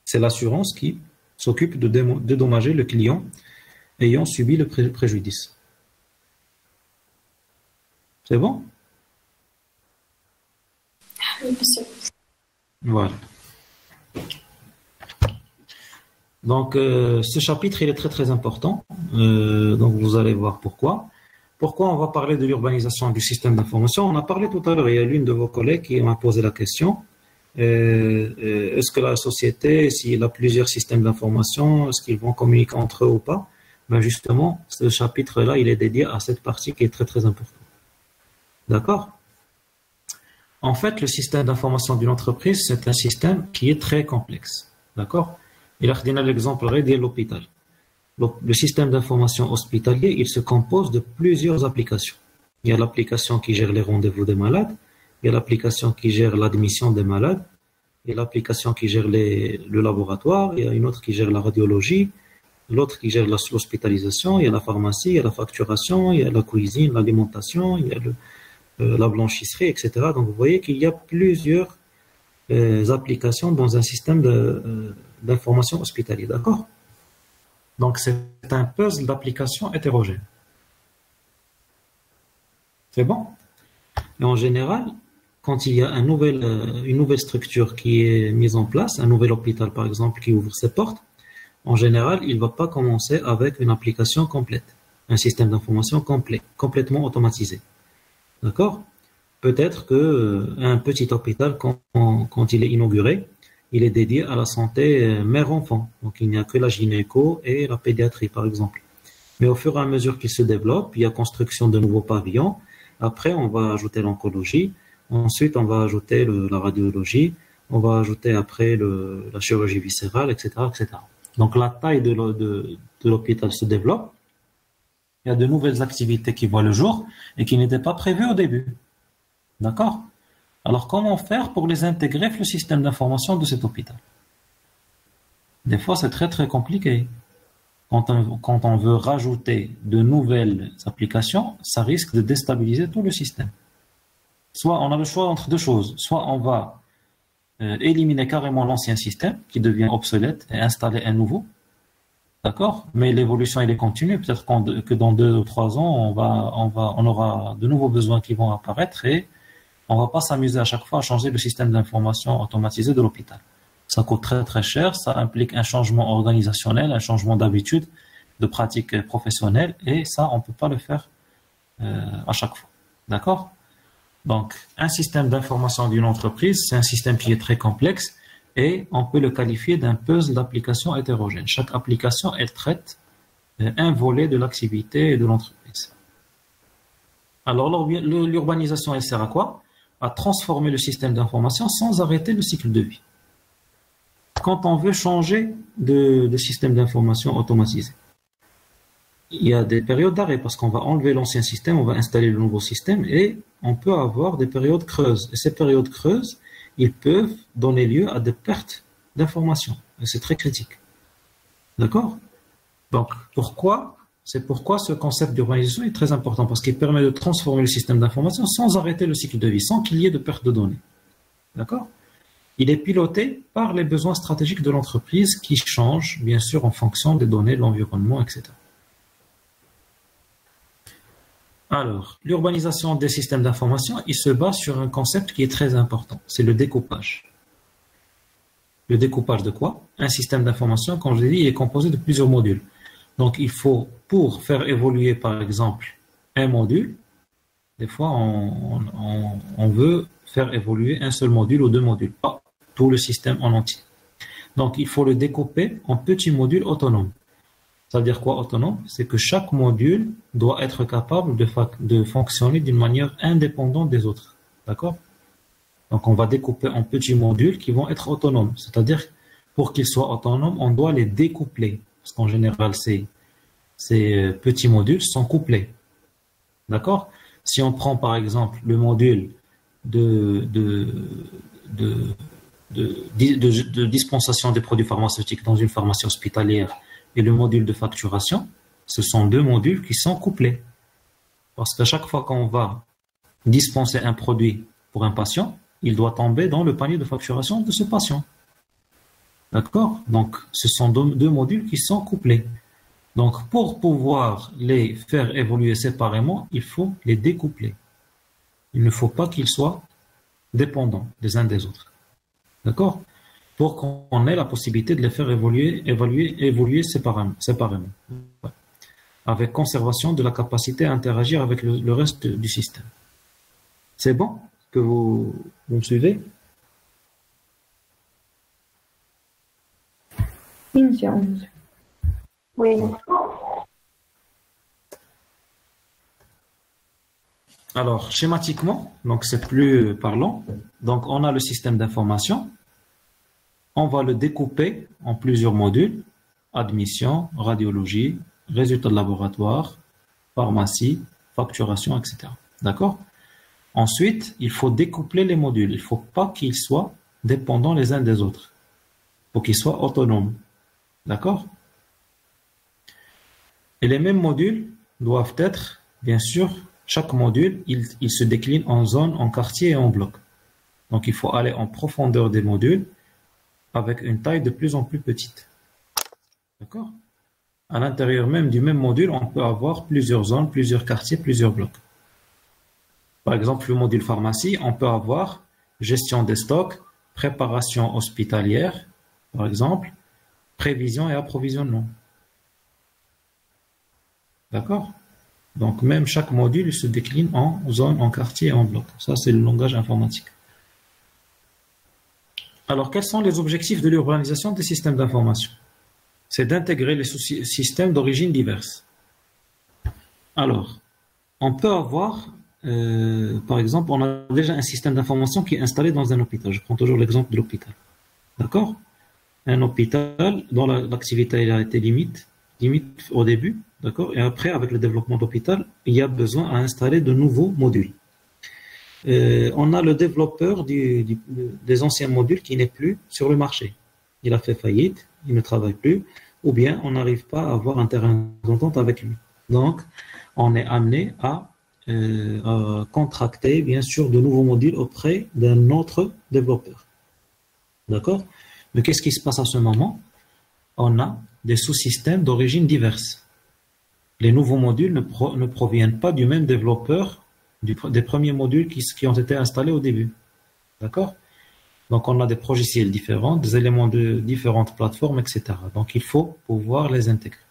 c'est l'assurance qui s'occupe de dédommager le client ayant subi le préjudice. C'est bon? Oui, monsieur. Voilà. Donc, ce chapitre, il est très très important. Donc, vous allez voir pourquoi. Pourquoi on va parler de l'urbanisation du système d'information? On a parlé tout à l'heure, il y a l'une de vos collègues qui m'a posé la question. Est-ce que la société, s'il a plusieurs systèmes d'information, est-ce qu'ils vont communiquer entre eux ou pas? Ben justement, ce chapitre-là, il est dédié à cette partie qui est très très importante. D'accord? En fait, le système d'information d'une entreprise, c'est un système qui est très complexe. D'accord? Il a donné l'exemple de l'hôpital. Le système d'information hospitalier, il se compose de plusieurs applications. Il y a l'application qui gère les rendez-vous des malades, il y a l'application qui gère l'admission des malades, il y a l'application qui gère le laboratoire, il y a une autre qui gère la radiologie, l'autre qui gère l'hospitalisation, il y a la pharmacie, il y a la facturation, il y a la cuisine, l'alimentation, il y a la blanchisserie, etc. Donc vous voyez qu'il y a plusieurs applications dans un système d'information hospitalier, d'accord? Donc c'est un puzzle d'applications hétérogènes. C'est bon? Et en général, quand il y a une nouvelle structure qui est mise en place, un nouvel hôpital par exemple qui ouvre ses portes, en général, il ne va pas commencer avec une application complète, un système d'information complet, complètement automatisé. D'accord? Peut-être qu'un petit hôpital, quand il est inauguré, il est dédié à la santé mère-enfant. Donc, il n'y a que la gynéco et la pédiatrie, par exemple. Mais au fur et à mesure qu'il se développe, il y a construction de nouveaux pavillons. Après, on va ajouter l'oncologie. Ensuite, on va ajouter la radiologie. On va ajouter après la chirurgie viscérale, etc., etc. Donc, la taille de l'hôpital se développe. Il y a de nouvelles activités qui voient le jour et qui n'étaient pas prévues au début. D'accord? Alors, comment faire pour les intégrer dans le système d'information de cet hôpital? Des fois, c'est très très compliqué. Quand on veut rajouter de nouvelles applications, ça risque de déstabiliser tout le système. Soit on a le choix entre deux choses. Soit on va éliminer carrément l'ancien système qui devient obsolète et installer un nouveau. D'accord? Mais l'évolution, elle est continue. Peut-être que dans 2 ou 3 ans, on aura de nouveaux besoins qui vont apparaître et on ne va pas s'amuser à chaque fois à changer le système d'information automatisé de l'hôpital. Ça coûte très très cher, ça implique un changement organisationnel, un changement d'habitude, de pratique professionnelle, et ça, on ne peut pas le faire à chaque fois. D'accord? Donc, un système d'information d'une entreprise, c'est un système qui est très complexe, et on peut le qualifier d'un puzzle d'applications hétérogènes. Chaque application, elle traite un volet de l'activité de l'entreprise. Alors, l'urbanisation, elle sert à quoi? À transformer le système d'information sans arrêter le cycle de vie. Quand on veut changer de système d'information automatisé, il y a des périodes d'arrêt parce qu'on va enlever l'ancien système, on va installer le nouveau système et on peut avoir des périodes creuses. Et ces périodes creuses, ils peuvent donner lieu à des pertes d'informations. Et c'est très critique. D'accord? Donc, c'est pourquoi ce concept d'urbanisation est très important parce qu'il permet de transformer le système d'information sans arrêter le cycle de vie, sans qu'il y ait de perte de données. D'accord? Il est piloté par les besoins stratégiques de l'entreprise qui changent, bien sûr, en fonction des données, de l'environnement, etc. Alors, l'urbanisation des systèmes d'information, il se base sur un concept qui est très important, c'est le découpage. Le découpage de quoi? Un système d'information, comme je l'ai dit, est composé de plusieurs modules. Donc, il faut, pour faire évoluer, par exemple, un module, des fois, on veut faire évoluer un seul module ou 2 modules, pas tout le système en entier. Donc, il faut le découper en petits modules autonomes. Ça veut dire quoi autonome? C'est que chaque module doit être capable de fonctionner d'une manière indépendante des autres. D'accord? Donc, on va découper en petits modules qui vont être autonomes. C'est-à-dire, pour qu'ils soient autonomes, on doit les découpler. Parce qu'en général, ces petits modules sont couplés. D'accord? Si on prend par exemple le module de dispensation des produits pharmaceutiques dans une pharmacie hospitalière et le module de facturation, ce sont 2 modules qui sont couplés. Parce qu'à chaque fois qu'on va dispenser un produit pour un patient, il doit tomber dans le panier de facturation de ce patient. D'accord? Donc, ce sont 2 modules qui sont couplés. Donc, pour pouvoir les faire évoluer séparément, il faut les découpler. Il ne faut pas qu'ils soient dépendants les uns des autres. D'accord? Pour qu'on ait la possibilité de les faire évoluer séparément. Ouais. Avec conservation de la capacité à interagir avec le reste du système. C'est bon? Que vous me suivez? Oui. Alors, schématiquement, donc c'est plus parlant. Donc, on a le système d'information. On va le découper en plusieurs modules. Admission, radiologie, résultats de laboratoire, pharmacie, facturation, etc. D'accord? Ensuite, il faut découpler les modules. Il ne faut pas qu'ils soient dépendants les uns des autres. Il faut qu'ils soient autonomes. D'accord? Et les mêmes modules doivent être, bien sûr, chaque module, il se décline en zones, en quartiers et en blocs. Donc, il faut aller en profondeur des modules avec une taille de plus en plus petite. D'accord? À l'intérieur même du même module, on peut avoir plusieurs zones, plusieurs quartiers, plusieurs blocs. Par exemple, le module pharmacie, on peut avoir gestion des stocks, préparation hospitalière, par exemple, prévision et approvisionnement. D'accord? Donc, même chaque module se décline en zone, en quartier et en bloc. Ça, c'est le langage informatique. Alors, quels sont les objectifs de l'urbanisation des systèmes d'information? C'est d'intégrer les systèmes d'origine diverses. Alors, on peut avoir, par exemple, on a déjà un système d'information qui est installé dans un hôpital. Je prends toujours l'exemple de l'hôpital. D'accord? Un hôpital dont l'activité a été limite au début, d'accord? Et après, avec le développement d'hôpital, il y a besoin à installer de nouveaux modules. On a le développeur des anciens modules qui n'est plus sur le marché. Il a fait faillite, il ne travaille plus, ou bien on n'arrive pas à avoir un terrain d'entente avec lui. Donc, on est amené à contracter, bien sûr, de nouveaux modules auprès d'un autre développeur. D'accord? Mais qu'est-ce qui se passe à ce moment? On a des sous-systèmes d'origine diverses. Les nouveaux modules ne proviennent pas du même développeur des premiers modules qui ont été installés au début. D'accord? Donc, on a des logiciels différents, des éléments de différentes plateformes, etc. Donc, il faut pouvoir les intégrer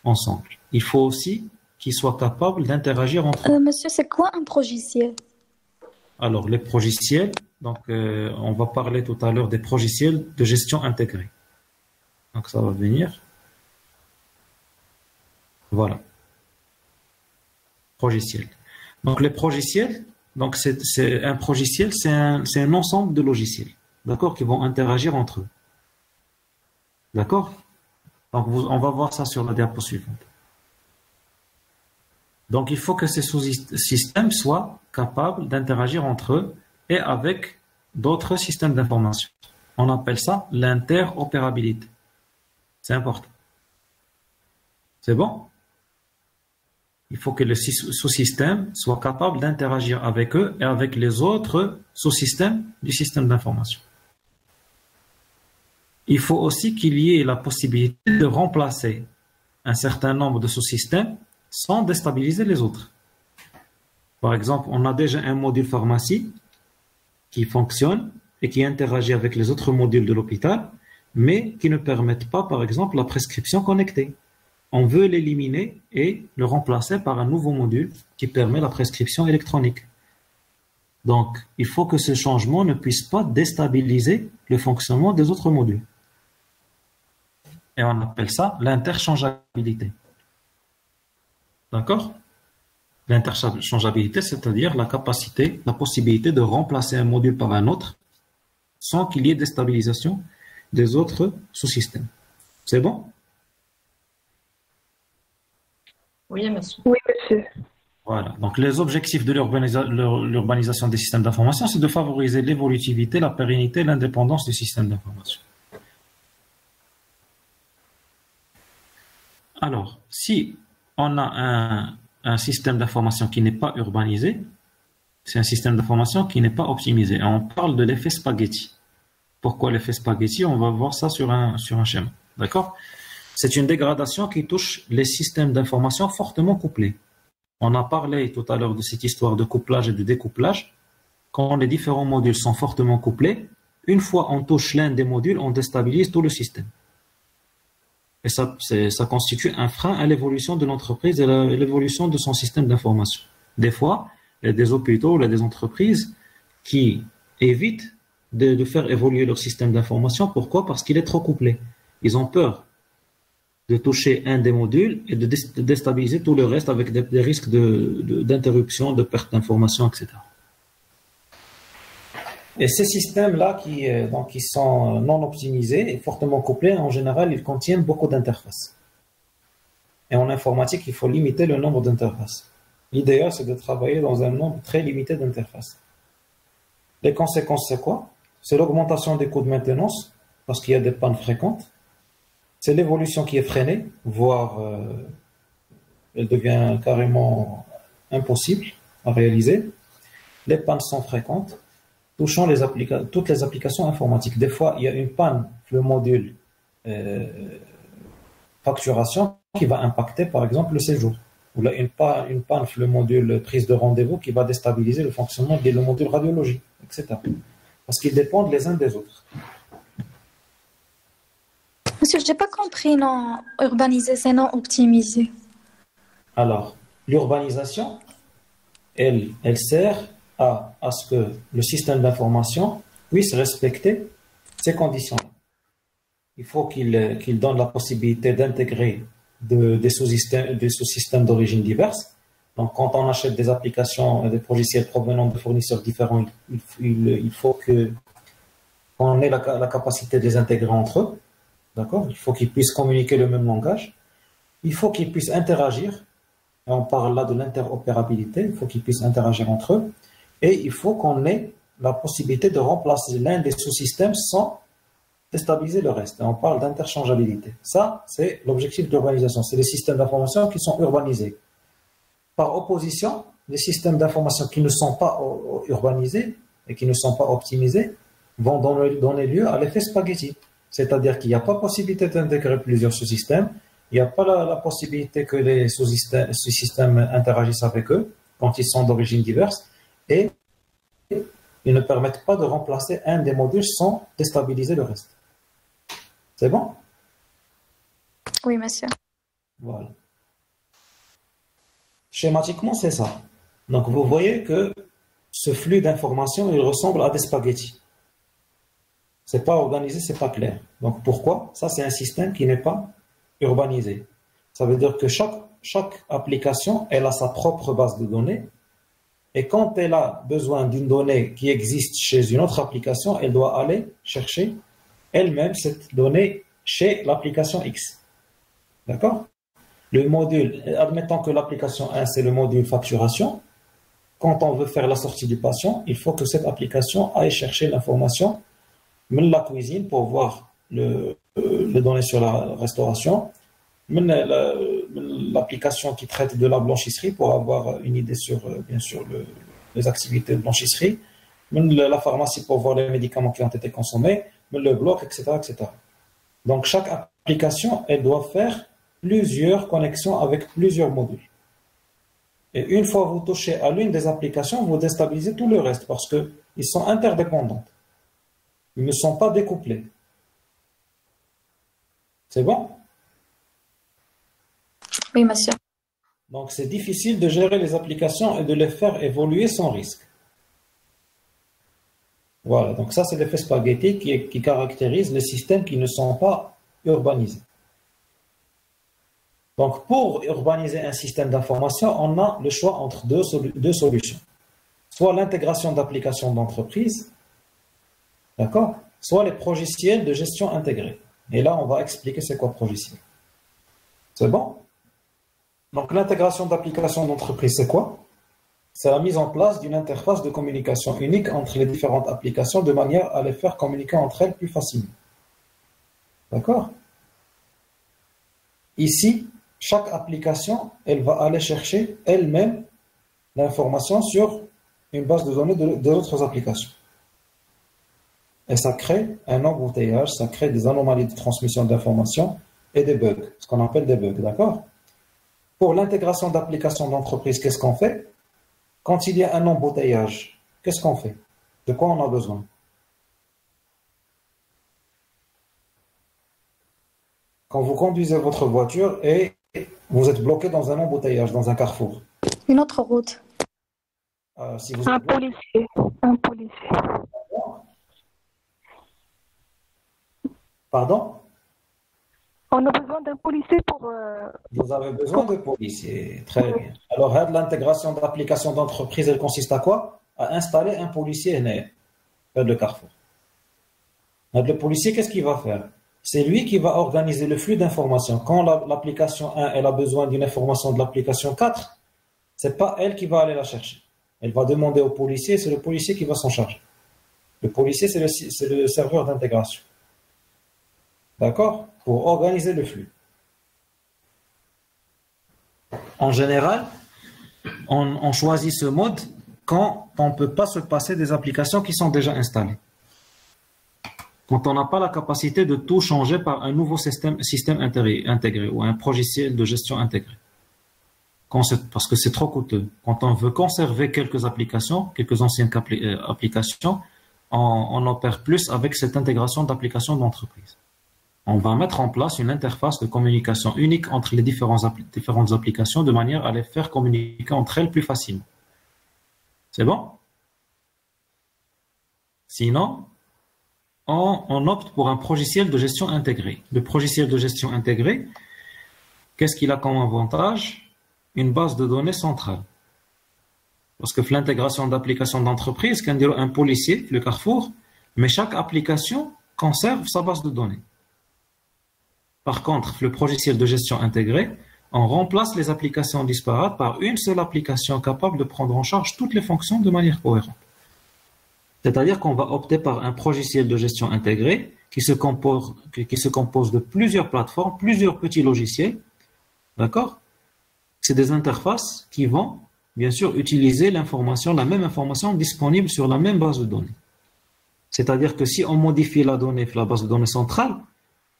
ensemble. Il faut aussi qu'ils soient capables d'interagir entre eux. Monsieur, c'est quoi un progiciel? Alors, les progiciels, donc, on va parler tout à l'heure des progiciels de gestion intégrée. Donc, ça va venir. Voilà. Progiciel. Donc, les progiciels, donc un progiciel, c'est un ensemble de logiciels, d'accord, qui vont interagir entre eux. D'accord? Donc, on va voir ça sur la diapo suivante. Donc, il faut que ces sous-systèmes soient capables d'interagir entre eux et avec d'autres systèmes d'information. On appelle ça l'interopérabilité. C'est important. C'est bon? Il faut que le sous-système soit capable d'interagir avec eux et avec les autres sous-systèmes du système d'information. Il faut aussi qu'il y ait la possibilité de remplacer un certain nombre de sous-systèmes sans déstabiliser les autres. Par exemple, on a déjà un module pharmacie qui fonctionne et qui interagit avec les autres modules de l'hôpital, mais qui ne permettent pas, par exemple, la prescription connectée. On veut l'éliminer et le remplacer par un nouveau module qui permet la prescription électronique. Donc, il faut que ce changement ne puisse pas déstabiliser le fonctionnement des autres modules. Et on appelle ça l'interchangeabilité. D'accord? L'interchangeabilité, c'est-à-dire la possibilité de remplacer un module par un autre sans qu'il y ait déstabilisation des autres sous-systèmes. C'est bon? Oui, monsieur. Oui, monsieur. Voilà. Donc, les objectifs de l'urbanisation des systèmes d'information, c'est de favoriser l'évolutivité, la pérennité et l'indépendance du système d'information. Alors, si on a un système d'information qui n'est pas urbanisé, c'est un système d'information qui n'est pas optimisé. Et on parle de l'effet spaghetti. Pourquoi l'effet spaghetti? On va voir ça sur un schéma. D'accord? C'est une dégradation qui touche les systèmes d'information fortement couplés. On a parlé tout à l'heure de cette histoire de couplage et de découplage. Quand les différents modules sont fortement couplés, une fois on touche l'un des modules, on déstabilise tout le système. Et ça constitue un frein à l'évolution de l'entreprise et à l'évolution de son système d'information. Des fois, il y a des hôpitaux, il y a des entreprises qui évitent de faire évoluer leur système d'information. Pourquoi? Parce qu'il est trop couplé. Ils ont peur de toucher un des modules et de déstabiliser tout le reste avec des risques d'interruption, de perte d'information, etc. Et ces systèmes-là qui sont non optimisés et fortement couplés, en général, ils contiennent beaucoup d'interfaces. Et en informatique, il faut limiter le nombre d'interfaces. L'idéal, c'est de travailler dans un nombre très limité d'interfaces. Les conséquences, c'est quoi? C'est l'augmentation des coûts de maintenance, parce qu'il y a des pannes fréquentes. C'est l'évolution qui est freinée, voire elle devient carrément impossible à réaliser. Les pannes sont fréquentes, touchant toutes les applications informatiques. Des fois, il y a une panne, le module facturation, qui va impacter, par exemple, le séjour. Ou là, une panne, le module prise de rendez-vous, qui va déstabiliser le fonctionnement du module radiologie, etc. Parce qu'ils dépendent les uns des autres. Monsieur, je n'ai pas compris, non urbanisé, c'est non optimisé. Alors, l'urbanisation, elle sert à ce que le système d'information puisse respecter ces conditions-là. Il faut qu'il donne la possibilité d'intégrer des sous-systèmes d'origine diverses. Donc, quand on achète des applications, des logiciels provenant de fournisseurs différents, il faut qu'on ait la capacité de les intégrer entre eux. D'accord? Il faut qu'ils puissent communiquer le même langage. Il faut qu'ils puissent interagir. Et on parle là de l'interopérabilité. Il faut qu'ils puissent interagir entre eux. Et il faut qu'on ait la possibilité de remplacer l'un des sous-systèmes sans déstabiliser le reste. Et on parle d'interchangeabilité. Ça, c'est l'objectif de l'urbanisation. C'est les systèmes d'information qui sont urbanisés. Par opposition, les systèmes d'information qui ne sont pas urbanisés et qui ne sont pas optimisés vont donner lieu à l'effet spaghetti. C'est-à-dire qu'il n'y a pas possibilité d'intégrer plusieurs sous-systèmes, il n'y a pas la possibilité que les sous-systèmes interagissent avec eux quand ils sont d'origine diverse, et ils ne permettent pas de remplacer un des modules sans déstabiliser le reste. C'est bon? Oui, monsieur. Voilà. Schématiquement, c'est ça. Donc, vous voyez que ce flux d'informations, il ressemble à des spaghettis. C'est pas organisé, c'est pas clair. Donc, pourquoi? Ça, c'est un système qui n'est pas urbanisé. Ça veut dire que chaque application, elle a sa propre base de données. Et quand elle a besoin d'une donnée qui existe chez une autre application, elle doit aller chercher elle-même cette donnée chez l'application X. D'accord? Le module, admettons que l'application 1, c'est le module facturation. Quand on veut faire la sortie du patient, il faut que cette application aille chercher l'information de la cuisine pour voir les données sur la restauration, l'application qui traite de la blanchisserie pour avoir une idée sur, bien sûr, les activités de blanchisserie, la pharmacie pour voir les médicaments qui ont été consommés, le bloc, etc., etc. Donc, chaque application, elle doit faire plusieurs connexions avec plusieurs modules. Et une fois que vous touchez à l'une des applications, vous déstabilisez tout le reste parce qu'ils sont interdépendants. Ils ne sont pas découplés. C'est bon? Oui, monsieur. Donc, c'est difficile de gérer les applications et de les faire évoluer sans risque. Voilà, donc ça, c'est l'effet spaghetti qui caractérise les systèmes qui ne sont pas urbanisés. Donc, pour urbaniser un système d'information, on a le choix entre deux solutions. Soit l'intégration d'applications d'entreprise, d'accord? Soit les logiciels de gestion intégrée. Et là, on va expliquer c'est quoi logiciel. C'est bon? Donc, l'intégration d'applications d'entreprise, c'est quoi? C'est la mise en place d'une interface de communication unique entre les différentes applications de manière à les faire communiquer entre elles plus facilement. D'accord? Ici, chaque application, elle va aller chercher elle-même l'information sur une base de données d'autres applications. Et ça crée un embouteillage, ça crée des anomalies de transmission d'informations et des bugs, ce qu'on appelle des bugs, d'accord? Pour l'intégration d'applications d'entreprise, qu'est-ce qu'on fait? Quand il y a un embouteillage, qu'est-ce qu'on fait? De quoi on a besoin? Quand vous conduisez votre voiture et vous êtes bloqué dans un embouteillage, dans un carrefour. Une autre route. Si vous Un policier. Un policier. Pardon? On a besoin d'un policier pour... Vous avez besoin de policiers. Très bien. Alors, l'intégration d'applications d'entreprise, elle consiste à quoi? À installer un policier vers le carrefour. Le policier, qu'est-ce qu'il va faire? C'est lui qui va organiser le flux d'informations. Quand l'application 1 elle a besoin d'une information de l'application 4, c'est pas elle qui va aller la chercher. Elle va demander au policier, c'est le policier qui va s'en charger. Le policier, c'est le serveur d'intégration. D'accord? Pour organiser le flux. En général, on choisit ce mode quand on ne peut pas se passer des applications qui sont déjà installées. Quand on n'a pas la capacité de tout changer par un nouveau système intégré ou un logiciel de gestion intégré. Parce que c'est trop coûteux. Quand on veut conserver quelques applications, quelques anciennes applications, on opère plus avec cette intégration d'applications d'entreprise. On va mettre en place une interface de communication unique entre les différentes applications de manière à les faire communiquer entre elles plus facilement. C'est bon? Sinon, on opte pour un logiciel de gestion intégré. Le logiciel de gestion intégré, qu'est-ce qu'il a comme avantage? Une base de données centrale. Parce que l'intégration d'applications d'entreprise, quand un policier, le carrefour, mais chaque application conserve sa base de données. Par contre, le logiciel de gestion intégré, on remplace les applications disparates par une seule application capable de prendre en charge toutes les fonctions de manière cohérente. C'est-à-dire qu'on va opter par un logiciel de gestion intégré qui se compose de plusieurs plateformes, plusieurs petits logiciels. D'accord? C'est des interfaces qui vont, bien sûr, utiliser l'information, la même information disponible sur la même base de données. C'est-à-dire que si on modifie la donnée, la base de données centrale,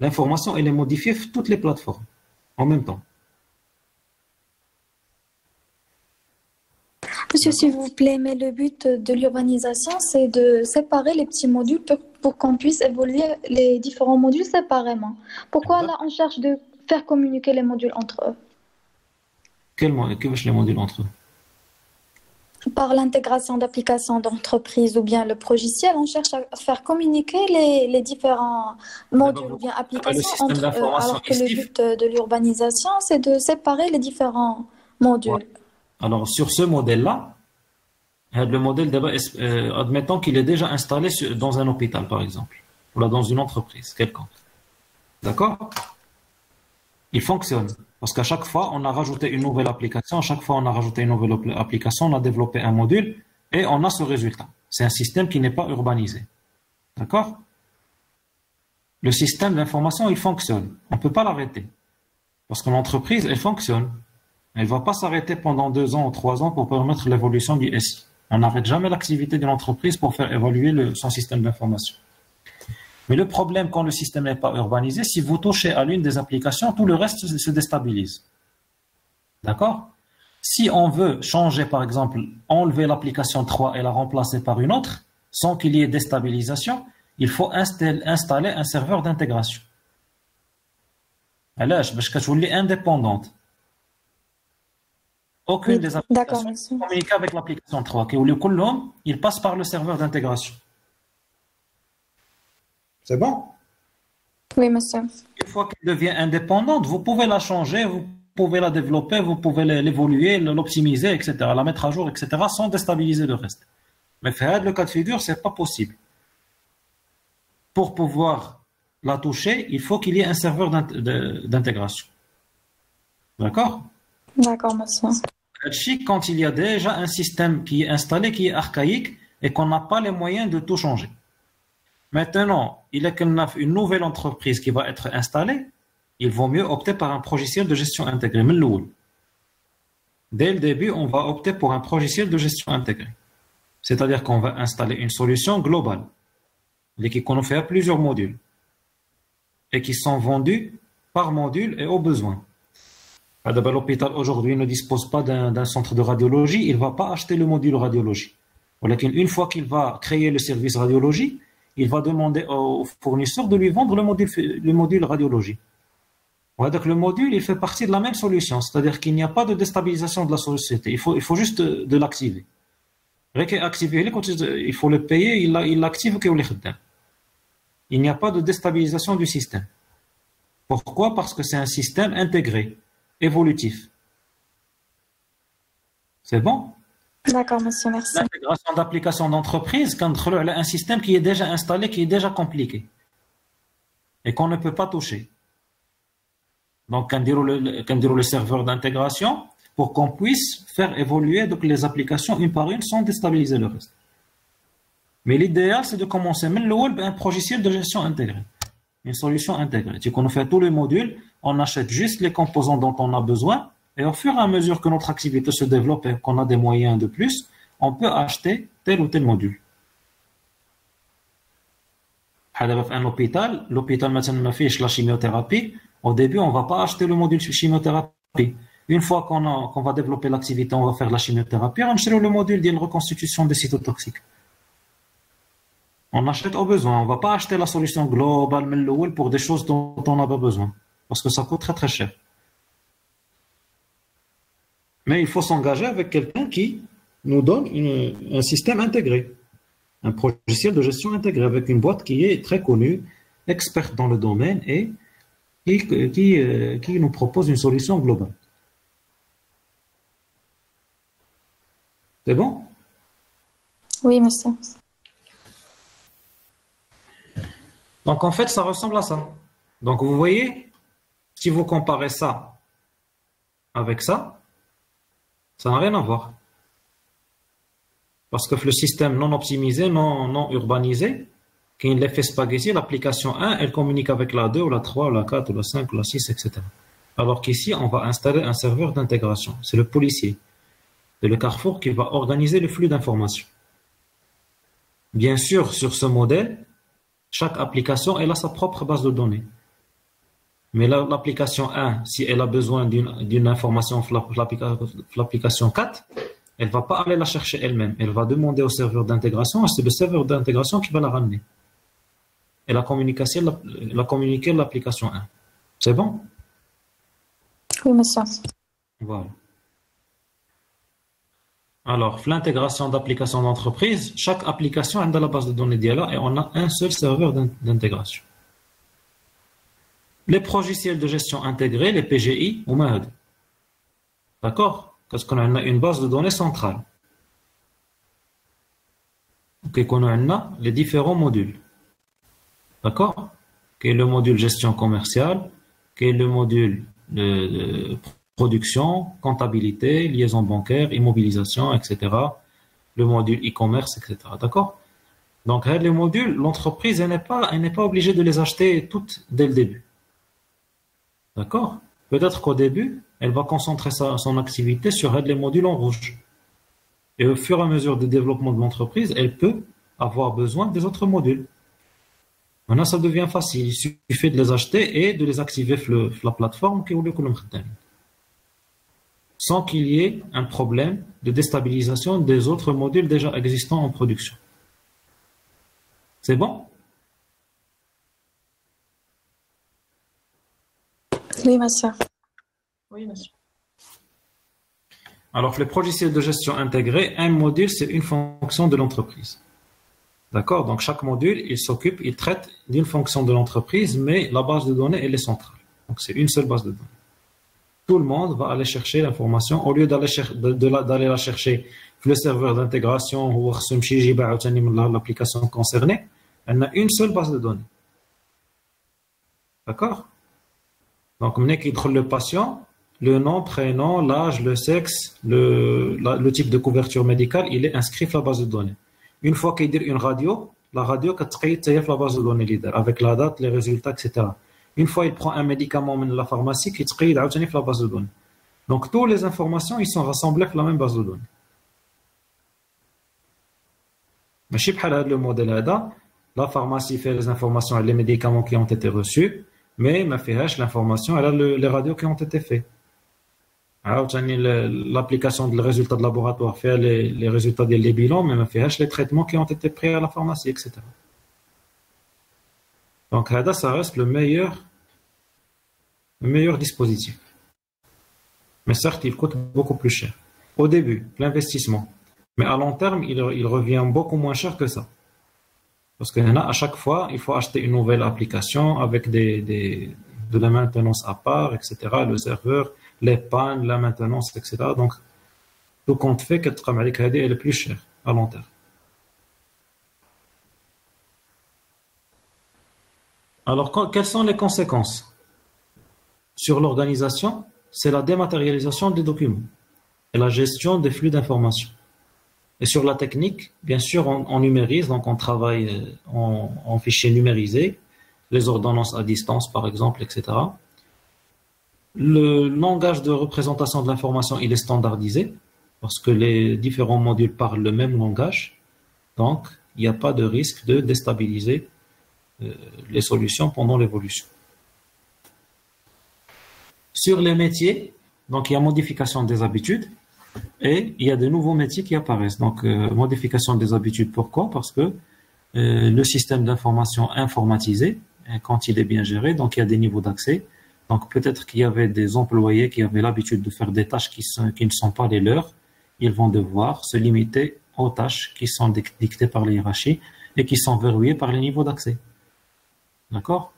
l'information, elle est modifiée sur toutes les plateformes en même temps. Monsieur, s'il vous plaît, mais le but de l'urbanisation, c'est de séparer les petits modules pour qu'on puisse évoluer les différents modules séparément. Pourquoi là, on cherche de faire communiquer les modules entre eux? Quels les modules entre eux? Par l'intégration d'applications d'entreprise ou bien le logiciel, on cherche à faire communiquer les différents modules ou bien applications entre eux, alors que le but de l'urbanisation, c'est de séparer les différents modules. Ouais. Alors, sur ce modèle-là, le modèle, admettons qu'il est déjà installé dans un hôpital, par exemple, ou là, dans une entreprise quelconque. D'accord? Il fonctionne. Parce qu'à chaque fois, on a rajouté une nouvelle application, à chaque fois, on a rajouté une nouvelle application, on a développé un module, et on a ce résultat. C'est un système qui n'est pas urbanisé. D'accord? Le système d'information, il fonctionne. On ne peut pas l'arrêter. Parce que l'entreprise, elle fonctionne. Elle ne va pas s'arrêter pendant 2 ans ou 3 ans pour permettre l'évolution du SI. On n'arrête jamais l'activité de l'entreprise pour faire évoluer son système d'information. Mais le problème quand le système n'est pas urbanisé, si vous touchez à l'une des applications, tout le reste se déstabilise. D'accord? Si on veut changer, par exemple, enlever l'application 3 et la remplacer par une autre, sans qu'il y ait déstabilisation, il faut installer un serveur d'intégration. Alors, parce que est indépendante. Aucune des applications ne communique avec l'application 3. Il passe par le serveur d'intégration. C'est bon? Oui, monsieur. Une fois qu'elle devient indépendante, vous pouvez la changer, vous pouvez la développer, vous pouvez l'évoluer, l'optimiser, etc., la mettre à jour, etc., sans déstabiliser le reste. Mais faire le cas de figure, ce n'est pas possible. Pour pouvoir la toucher, il faut qu'il y ait un serveur d'intégration. D'accord? D'accord, monsieur. Quand il y a déjà un système qui est installé, qui est archaïque, et qu'on n'a pas les moyens de tout changer. Maintenant, il y a une nouvelle entreprise qui va être installée, il vaut mieux opter par un logiciel de gestion intégrée. Dès le début, on va opter pour un logiciel de gestion intégrée. C'est-à-dire qu'on va installer une solution globale, qui fait à plusieurs modules, et qui sont vendus par module et au besoin. L'hôpital aujourd'hui ne dispose pas d'un centre de radiologie, il ne va pas acheter le module radiologie. Une fois qu'il va créer le service radiologie, il va demander au fournisseur de lui vendre le module radiologie. Donc le module, il fait partie de la même solution, c'est-à-dire qu'il n'y a pas de déstabilisation de la société, il faut juste de l'activer. Il faut le payer, il l'active. Il n'y a pas de déstabilisation du système. Pourquoi? Parce que c'est un système intégré, évolutif. C'est bon? D'accord, monsieur, merci. L'intégration d'applications d'entreprise, quand un système qui est déjà installé, qui est déjà compliqué et qu'on ne peut pas toucher. Donc, quand le serveur d'intégration pour qu'on puisse faire évoluer donc, les applications une par une sans déstabiliser le reste. Mais l'idéal, c'est de commencer même un logiciel de gestion intégrée. Une solution intégrée. C'est qu'on fait tous les modules, on achète juste les composants dont on a besoin, et au fur et à mesure que notre activité se développe et qu'on a des moyens de plus, on peut acheter tel ou tel module. Un hôpital, maintenant affiche la chimiothérapie. Au début, on ne va pas acheter le module chimiothérapie. Une fois qu'on va développer l'activité, on va faire la chimiothérapie, on achète le module de reconstitution des cytotoxiques. On achète au besoin. On ne va pas acheter la solution globale pour des choses dont on n'a pas besoin. Parce que ça coûte très très cher. Mais il faut s'engager avec quelqu'un qui nous donne un système intégré. Un logiciel de gestion intégré avec une boîte qui est très connue, experte dans le domaine et qui nous propose une solution globale. C'est bon? Oui, monsieur. Donc en fait, ça ressemble à ça. Donc vous voyez, Si vous comparez ça avec ça n'a rien à voir. Parce que le système non optimisé, non urbanisé, qui est l'effet spaghetti, l'application 1, elle communique avec la 2, ou la 3, ou la 4, ou la 5, ou la 6, etc. Alors qu'ici, on va installer un serveur d'intégration. C'est le policier de le Carrefour qui va organiser le flux d'informations. Bien sûr, sur ce modèle, chaque application, elle a sa propre base de données. Mais l'application 1, si elle a besoin d'une information, l'application 4, elle ne va pas aller la chercher elle-même. Elle va demander au serveur d'intégration, et c'est le serveur d'intégration qui va la ramener. Elle a communiqué l'application 1. C'est bon? Oui, monsieur. Voilà. Alors, l'intégration d'applications d'entreprise, chaque application a la base de données d'IALA et on a un seul serveur d'intégration. Les logiciels de gestion intégrés, les PGI, ou MAHD. D'accord? Parce qu'on a une base de données centrale. Donc, on a les différents modules. D'accord? Qui est le module gestion commerciale, qui est le module de production, comptabilité, liaison bancaire, immobilisation, etc. Le module e-commerce, etc. D'accord? Donc, les modules, l'entreprise, elle n'est pas obligée de les acheter toutes dès le début. D'accord? Peut-être qu'au début, elle va concentrer son activité sur les modules en rouge. Et au fur et à mesure du développement de l'entreprise, elle peut avoir besoin des autres modules. Maintenant, ça devient facile. Il suffit de les acheter et de les activer sur la plateforme qui est sans qu'il y ait un problème de déstabilisation des autres modules déjà existants en production. C'est bon? Oui, monsieur. Oui, monsieur. Alors, le logiciel de gestion intégré, un module, c'est une fonction de l'entreprise. D'accord? Donc, chaque module, il traite d'une fonction de l'entreprise, mais la base de données, elle est centrale. Donc, c'est une seule base de données. Tout le monde va aller chercher l'information. Au lieu d'aller la chercher le serveur d'intégration ou l'application concernée, elle a une seule base de données. D'accord? Donc, le patient, le nom, prénom, l'âge, le sexe, le type de couverture médicale, il est inscrit dans la base de données. Une fois qu'il dit une radio, la radio, la base de données leader, avec la date, les résultats, etc. Une fois il prend un médicament de la pharmacie, qui est dans la base de données. Donc, toutes les informations, ils sont rassemblées dans la même base de données. Mais si le modèle la pharmacie fait les informations et les médicaments qui ont été reçus, mais l'information, elle a les radios qui ont été faits. L'application des résultats de laboratoire fait les résultats des bilans, mais les traitements qui ont été pris à la pharmacie, etc. Donc, ça reste le meilleur dispositif. Mais certes, il coûte beaucoup plus cher. Au début, l'investissement. Mais à long terme, il revient beaucoup moins cher que ça. Parce qu'à chaque fois, il faut acheter une nouvelle application avec de la maintenance à part, etc. Le serveur, les pannes, la maintenance, etc. Donc, tout compte fait que le travail est le plus cher à long terme. Alors, quelles sont les conséquences? Sur l'organisation, c'est la dématérialisation des documents et la gestion des flux d'informations. Et sur la technique, bien sûr, on numérise, donc on travaille en fichiers numérisés, les ordonnances à distance, par exemple, etc. Le langage de représentation de l'information, il est standardisé, parce que les différents modules parlent le même langage. Donc, il n'y a pas de risque de déstabiliser les solutions pendant l'évolution. Sur les métiers, donc il y a modification des habitudes et il y a de nouveaux métiers qui apparaissent. Donc, modification des habitudes, pourquoi? Parce que le système d'information informatisé, quand il est bien géré, donc il y a des niveaux d'accès. Donc, peut-être qu'il y avait des employés qui avaient l'habitude de faire des tâches qui ne sont pas les leurs. Ils vont devoir se limiter aux tâches qui sont dictées par les hiérarchies et qui sont verrouillées par les niveaux d'accès. D'accord?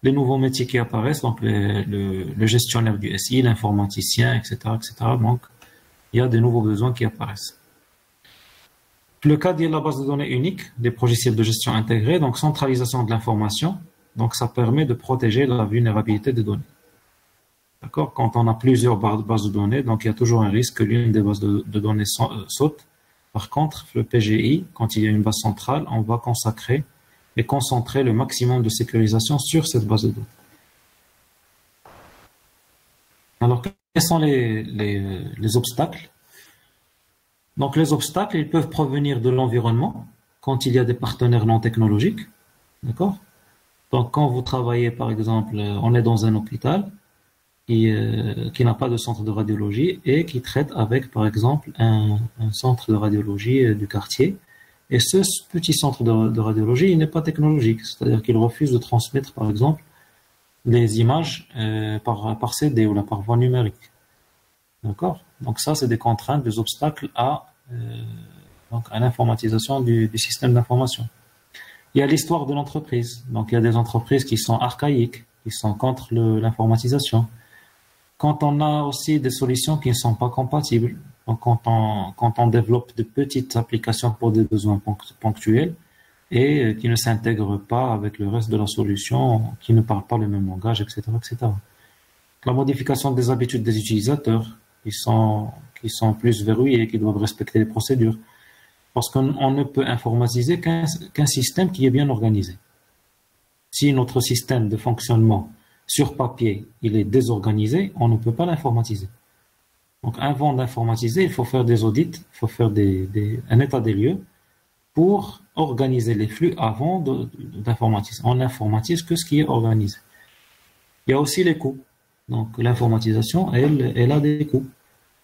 Les nouveaux métiers qui apparaissent, donc le gestionnaire du SI, l'informaticien, etc., etc. Donc, il y a des nouveaux besoins qui apparaissent. Le cas de la base de données unique, des logiciels de gestion intégrés, donc centralisation de l'information. Donc, ça permet de protéger la vulnérabilité des données. D'accord? Quand on a plusieurs bases de données, donc il y a toujours un risque que l'une des bases de données saute. Par contre, le PGI, quand il y a une base centrale, on va consacrer et concentrer le maximum de sécurisation sur cette base de données. Alors, quels sont les obstacles? Donc, les obstacles, ils peuvent provenir de l'environnement, quand il y a des partenaires non technologiques. D'accord? Donc, quand vous travaillez, par exemple, on est dans un hôpital qui n'a pas de centre de radiologie et qui traite avec, par exemple, un centre de radiologie du quartier. Et ce petit centre de radiologie, il n'est pas technologique, c'est-à-dire qu'il refuse de transmettre, par exemple, les images par CD ou par voie numérique. D'accord? Donc ça, c'est des contraintes, des obstacles à l'informatisation du système d'information. Il y a l'histoire de l'entreprise. Donc il y a des entreprises qui sont archaïques, qui sont contre l'informatisation. Quand on a aussi des solutions qui ne sont pas compatibles, donc quand on développe de petites applications pour des besoins ponctuels et qui ne s'intègrent pas avec le reste de la solution, qui ne parlent pas le même langage, etc., etc. La modification des habitudes des utilisateurs qui sont plus verrouillés, qui doivent respecter les procédures. Parce qu'on ne peut informatiser qu'un système qui est bien organisé. Si notre système de fonctionnement sur papier, il est désorganisé, on ne peut pas l'informatiser. Donc, avant d'informatiser, il faut faire des audits, il faut faire un état des lieux pour organiser les flux avant d'informatiser. On n'informatise que ce qui est organisé. Il y a aussi les coûts. Donc, l'informatisation, elle a des coûts.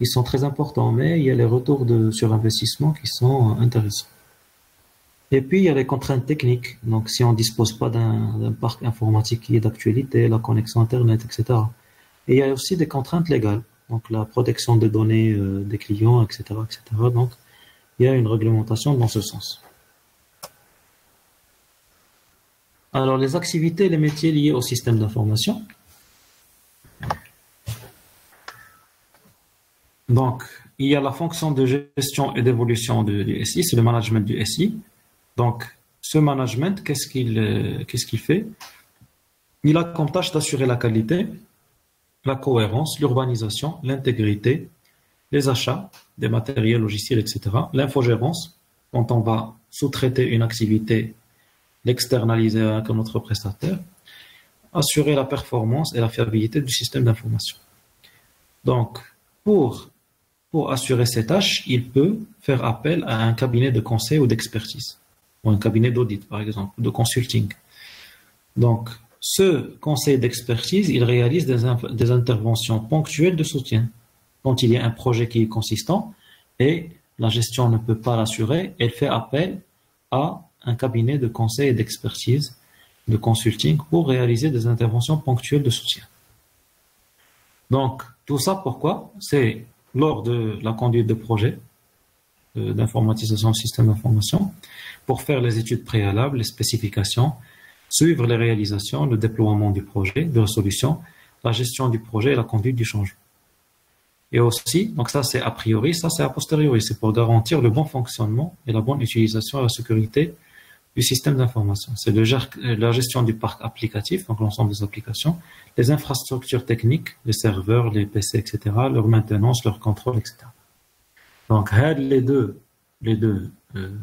Ils sont très importants, mais il y a les retours sur investissement qui sont intéressants. Et puis, il y a les contraintes techniques. Donc, si on ne dispose pas d'un parc informatique qui est d'actualité, la connexion Internet, etc. Et il y a aussi des contraintes légales. Donc, la protection des données des clients, etc., etc. Donc, il y a une réglementation dans ce sens. Alors, les activités et les métiers liés au système d'information. Donc, il y a la fonction de gestion et d'évolution du SI, c'est le management du SI. Donc, ce management, qu'est-ce qu'il fait? Il a comme tâche d'assurer la qualité, la cohérence, l'urbanisation, l'intégrité, les achats des matériels, logiciels, etc. L'infogérance, quand on va sous-traiter une activité, l'externaliser avec un autre prestataire, assurer la performance et la fiabilité du système d'information. Donc, pour assurer ces tâches, il peut faire appel à un cabinet de conseil ou d'expertise, ou un cabinet d'audit, par exemple, de consulting. Donc, ce conseil d'expertise, il réalise des interventions ponctuelles de soutien. Quand il y a un projet qui est consistant et la gestion ne peut pas l'assurer, elle fait appel à un cabinet de conseil et d'expertise, de consulting, pour réaliser des interventions ponctuelles de soutien. Donc, tout ça, pourquoi? C'est lors de la conduite de projet d'informatisation du système d'information, pour faire les études préalables, les spécifications, suivre les réalisations, le déploiement du projet, de la solution, la gestion du projet et la conduite du changement. Et aussi, donc ça c'est a priori, ça c'est a posteriori, c'est pour garantir le bon fonctionnement et la bonne utilisation et la sécurité du système d'information. C'est la gestion du parc applicatif, donc l'ensemble des applications, les infrastructures techniques, les serveurs, les PC, etc., leur maintenance, leur contrôle, etc. Donc, les deux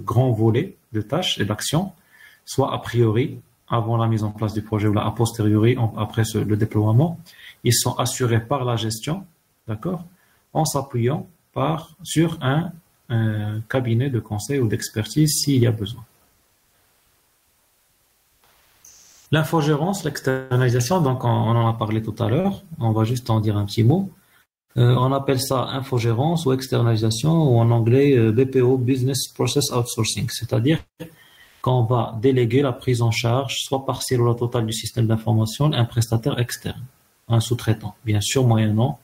grands volets de tâches et d'actions, soit a priori, avant la mise en place du projet, ou là, a posteriori, après le déploiement, ils sont assurés par la gestion, d'accord, en s'appuyant sur un cabinet de conseil ou d'expertise s'il y a besoin. L'infogérance, l'externalisation, donc on en a parlé tout à l'heure, on va juste en dire un petit mot. On appelle ça infogérance ou externalisation, ou en anglais BPO, Business Process Outsourcing, c'est-à-dire qu'on va déléguer la prise en charge, soit partielle ou la totale du système d'information, à un prestataire externe, un sous-traitant, bien sûr moyennant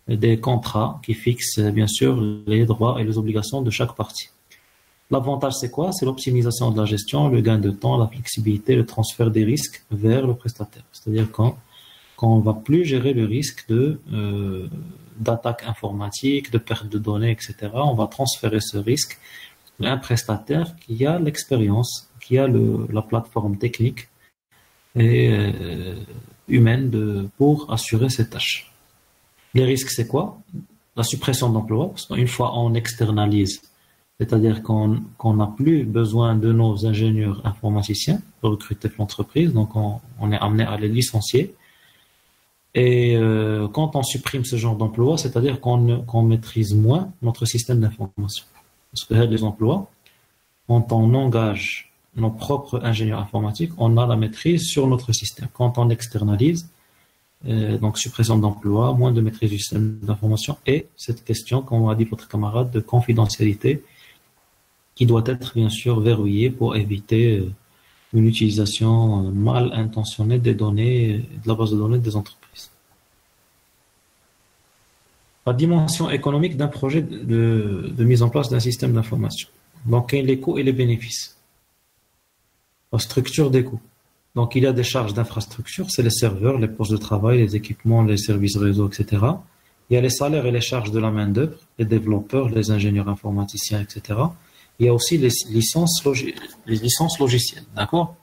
des contrats qui fixent bien sûr les droits et les obligations de chaque partie. L'avantage, c'est quoi? C'est l'optimisation de la gestion, le gain de temps, la flexibilité, le transfert des risques vers le prestataire. C'est-à-dire quand on ne va plus gérer le risque d'attaque informatique, de perte de données, etc. On va transférer ce risque à un prestataire qui a l'expérience, qui a la plateforme technique et humaine pour assurer ces tâches. Les risques, c'est quoi? La suppression d'emplois, parce qu'une fois on externalise, c'est-à-dire qu'on n'a plus besoin de nos ingénieurs informaticiens pour recruter l'entreprise, donc on est amené à les licencier. Et quand on supprime ce genre d'emploi, c'est-à-dire qu'on maîtrise moins notre système d'information. Parce que les emplois, quand on engage nos propres ingénieurs informatiques, on a la maîtrise sur notre système. Quand on externalise, donc suppression d'emplois, moins de maîtrise du système d'information et cette question, comme a dit votre camarade, de confidentialité qui doit être bien sûr verrouillée pour éviter une utilisation mal intentionnée des données, de la base de données des entreprises. La dimension économique d'un projet de mise en place d'un système d'information. Donc, les coûts et les bénéfices. La structure des coûts. Donc, il y a des charges d'infrastructure, c'est les serveurs, les postes de travail, les équipements, les services réseau, etc. Il y a les salaires et les charges de la main-d'œuvre, les développeurs, les ingénieurs informaticiens, etc. Il y a aussi les licences logicielles, d'accord?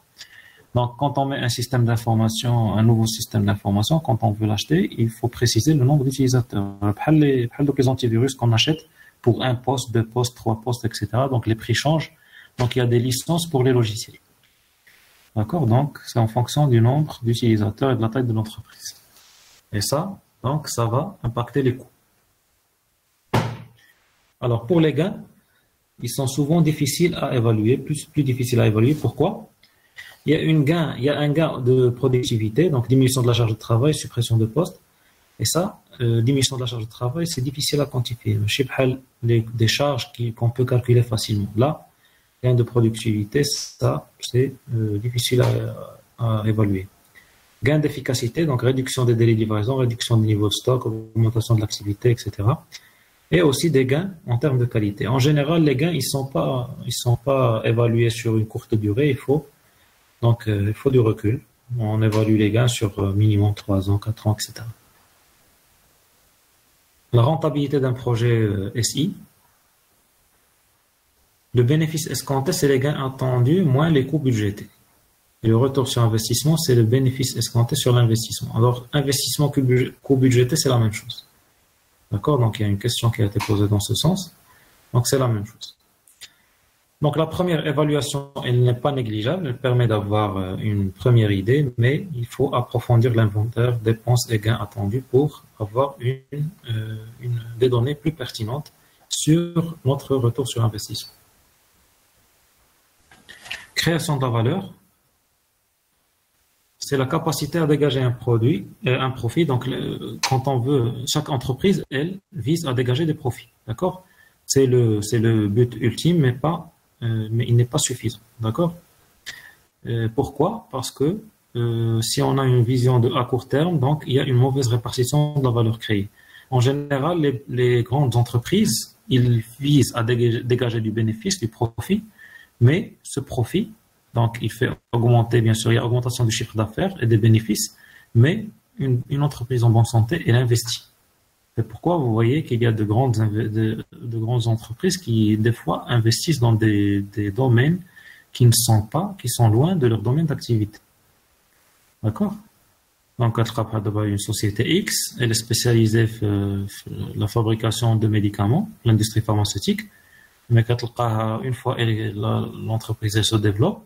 Donc, quand on met un système d'information, un nouveau système d'information, quand on veut l'acheter, il faut préciser le nombre d'utilisateurs. Les antivirus qu'on achète pour un poste, deux postes, trois postes, etc. Donc, les prix changent. Donc, il y a des licences pour les logiciels. D'accord? Donc, c'est en fonction du nombre d'utilisateurs et de la taille de l'entreprise. Et ça, donc, ça va impacter les coûts. Alors, pour les gains, ils sont souvent difficiles à évaluer, plus difficiles à évaluer. Pourquoi? Il y a un gain de productivité, donc diminution de la charge de travail, suppression de postes. Et ça, diminution de la charge de travail, c'est difficile à quantifier. Des charges qu'on peut calculer facilement. Là, gain de productivité, ça, c'est difficile à évaluer. Gain d'efficacité, donc réduction des délais de livraison, réduction des niveaux de stock, augmentation de l'activité, etc. Et aussi des gains en termes de qualité. En général, les gains, ils sont pas évalués sur une courte durée. Il faut du recul. On évalue les gains sur minimum 3 ans, 4 ans, etc. La rentabilité d'un projet SI. Le bénéfice escompté, c'est les gains attendus moins les coûts budgétés. Et le retour sur investissement, c'est le bénéfice escompté sur l'investissement. Alors, investissement, coût budgété, c'est la même chose. D'accord? Donc, il y a une question qui a été posée dans ce sens. Donc, c'est la même chose. Donc, la première évaluation, elle n'est pas négligeable. Elle permet d'avoir une première idée, mais il faut approfondir l'inventaire dépenses et gains attendus pour avoir des données plus pertinentes sur notre retour sur investissement. Création de la valeur, c'est la capacité à dégager un profit. Donc, quand on veut, chaque entreprise, elle vise à dégager des profits. D'accord? C'est le but ultime, mais il n'est pas suffisant. D'accord? Pourquoi? Parce que si on a une vision à court terme, donc il y a une mauvaise répartition de la valeur créée. En général, les grandes entreprises, ils visent à dégager du bénéfice, du profit, mais ce profit, donc il fait augmenter, bien sûr, il y a augmentation du chiffre d'affaires et des bénéfices, mais une entreprise en bonne santé, elle investit. C'est pourquoi vous voyez qu'il y a de grandes entreprises qui, des fois, investissent dans des domaines qui sont loin de leur domaine d'activité. D'accord? Donc, une société X, elle est spécialisée dans la fabrication de médicaments, l'industrie pharmaceutique, mais une fois l'entreprise se développe,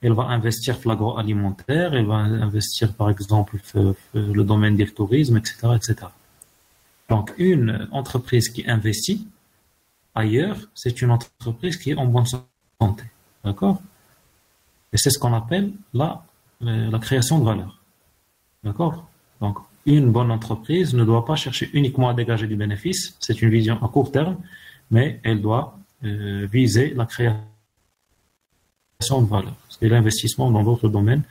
elle va investir dans l'agroalimentaire, elle va investir, par exemple, le domaine du tourisme, etc., etc. Donc, une entreprise qui investit ailleurs, c'est une entreprise qui est en bonne santé. D'accord? Et c'est ce qu'on appelle la création de valeur. D'accord? Donc, une bonne entreprise ne doit pas chercher uniquement à dégager du bénéfice, c'est une vision à court terme, mais elle doit viser la création de valeur. C'est l'investissement dans d'autres domaines.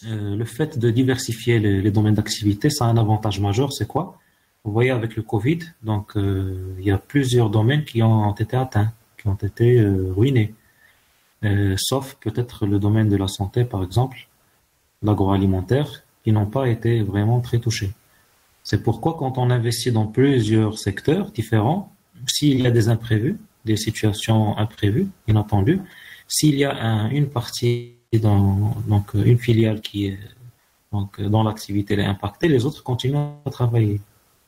Le fait de diversifier les domaines d'activité, ça a un avantage majeur, c'est quoi? Vous voyez avec le Covid, donc il y a plusieurs domaines qui ont été atteints, qui ont été ruinés. Sauf peut-être le domaine de la santé, par exemple, l'agroalimentaire, qui n'ont pas été vraiment très touchés. C'est pourquoi quand on investit dans plusieurs secteurs différents, s'il y a des imprévus, des situations imprévues, inattendues, s'il y a une partie, donc une filiale qui est dont l'activité est impactée, les autres continuent à travailler.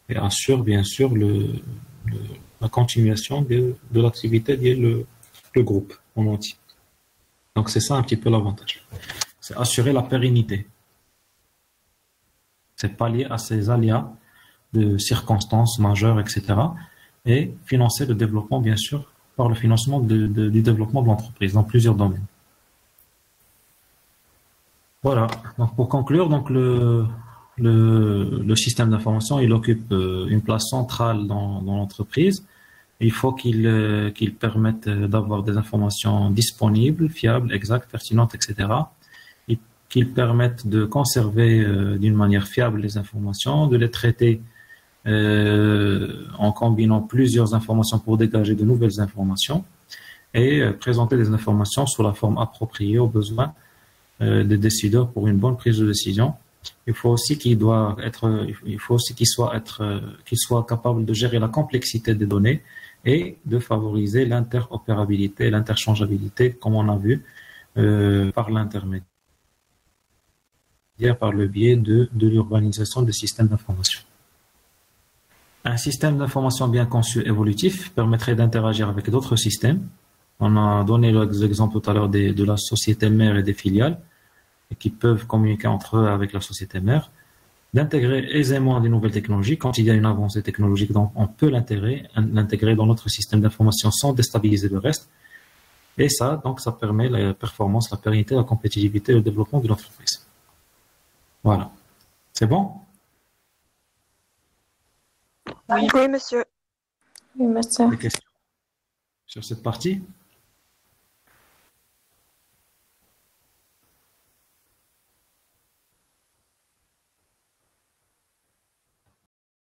et assure bien sûr la continuation de l'activité le groupe en entier. Donc c'est ça un petit peu l'avantage. C'est assurer la pérennité. C'est pallier à ces aléas de circonstances majeures, etc. Et financer le développement, bien sûr, par le financement du développement de l'entreprise dans plusieurs domaines. Voilà. Donc pour conclure, donc le système d'information, il occupe une place centrale dans l'entreprise. Il faut qu'il permette d'avoir des informations disponibles, fiables, exactes, pertinentes, etc. Et qu'il permette de conserver d'une manière fiable les informations, de les traiter en combinant plusieurs informations pour dégager de nouvelles informations et présenter des informations sous la forme appropriée aux besoins des décideurs pour une bonne prise de décision. Il faut aussi qu'il soit capable de gérer la complexité des données et de favoriser l'interopérabilité, l'interchangeabilité, comme on a vu, par l'intermédiaire, par le biais de l'urbanisation des systèmes d'information. Un système d'information bien conçu évolutif permettrait d'interagir avec d'autres systèmes. On a donné l'exemple tout à l'heure de la société mère et des filiales, et qui peuvent communiquer entre eux avec la société mère, d'intégrer aisément des nouvelles technologies. Quand il y a une avancée technologique, donc on peut l'intégrer dans notre système d'information sans déstabiliser le reste. Et ça, donc, ça permet la performance, la pérennité, la compétitivité et le développement de l'entreprise. Voilà. C'est bon? Oui, monsieur. Oui, monsieur. Des questions sur cette partie?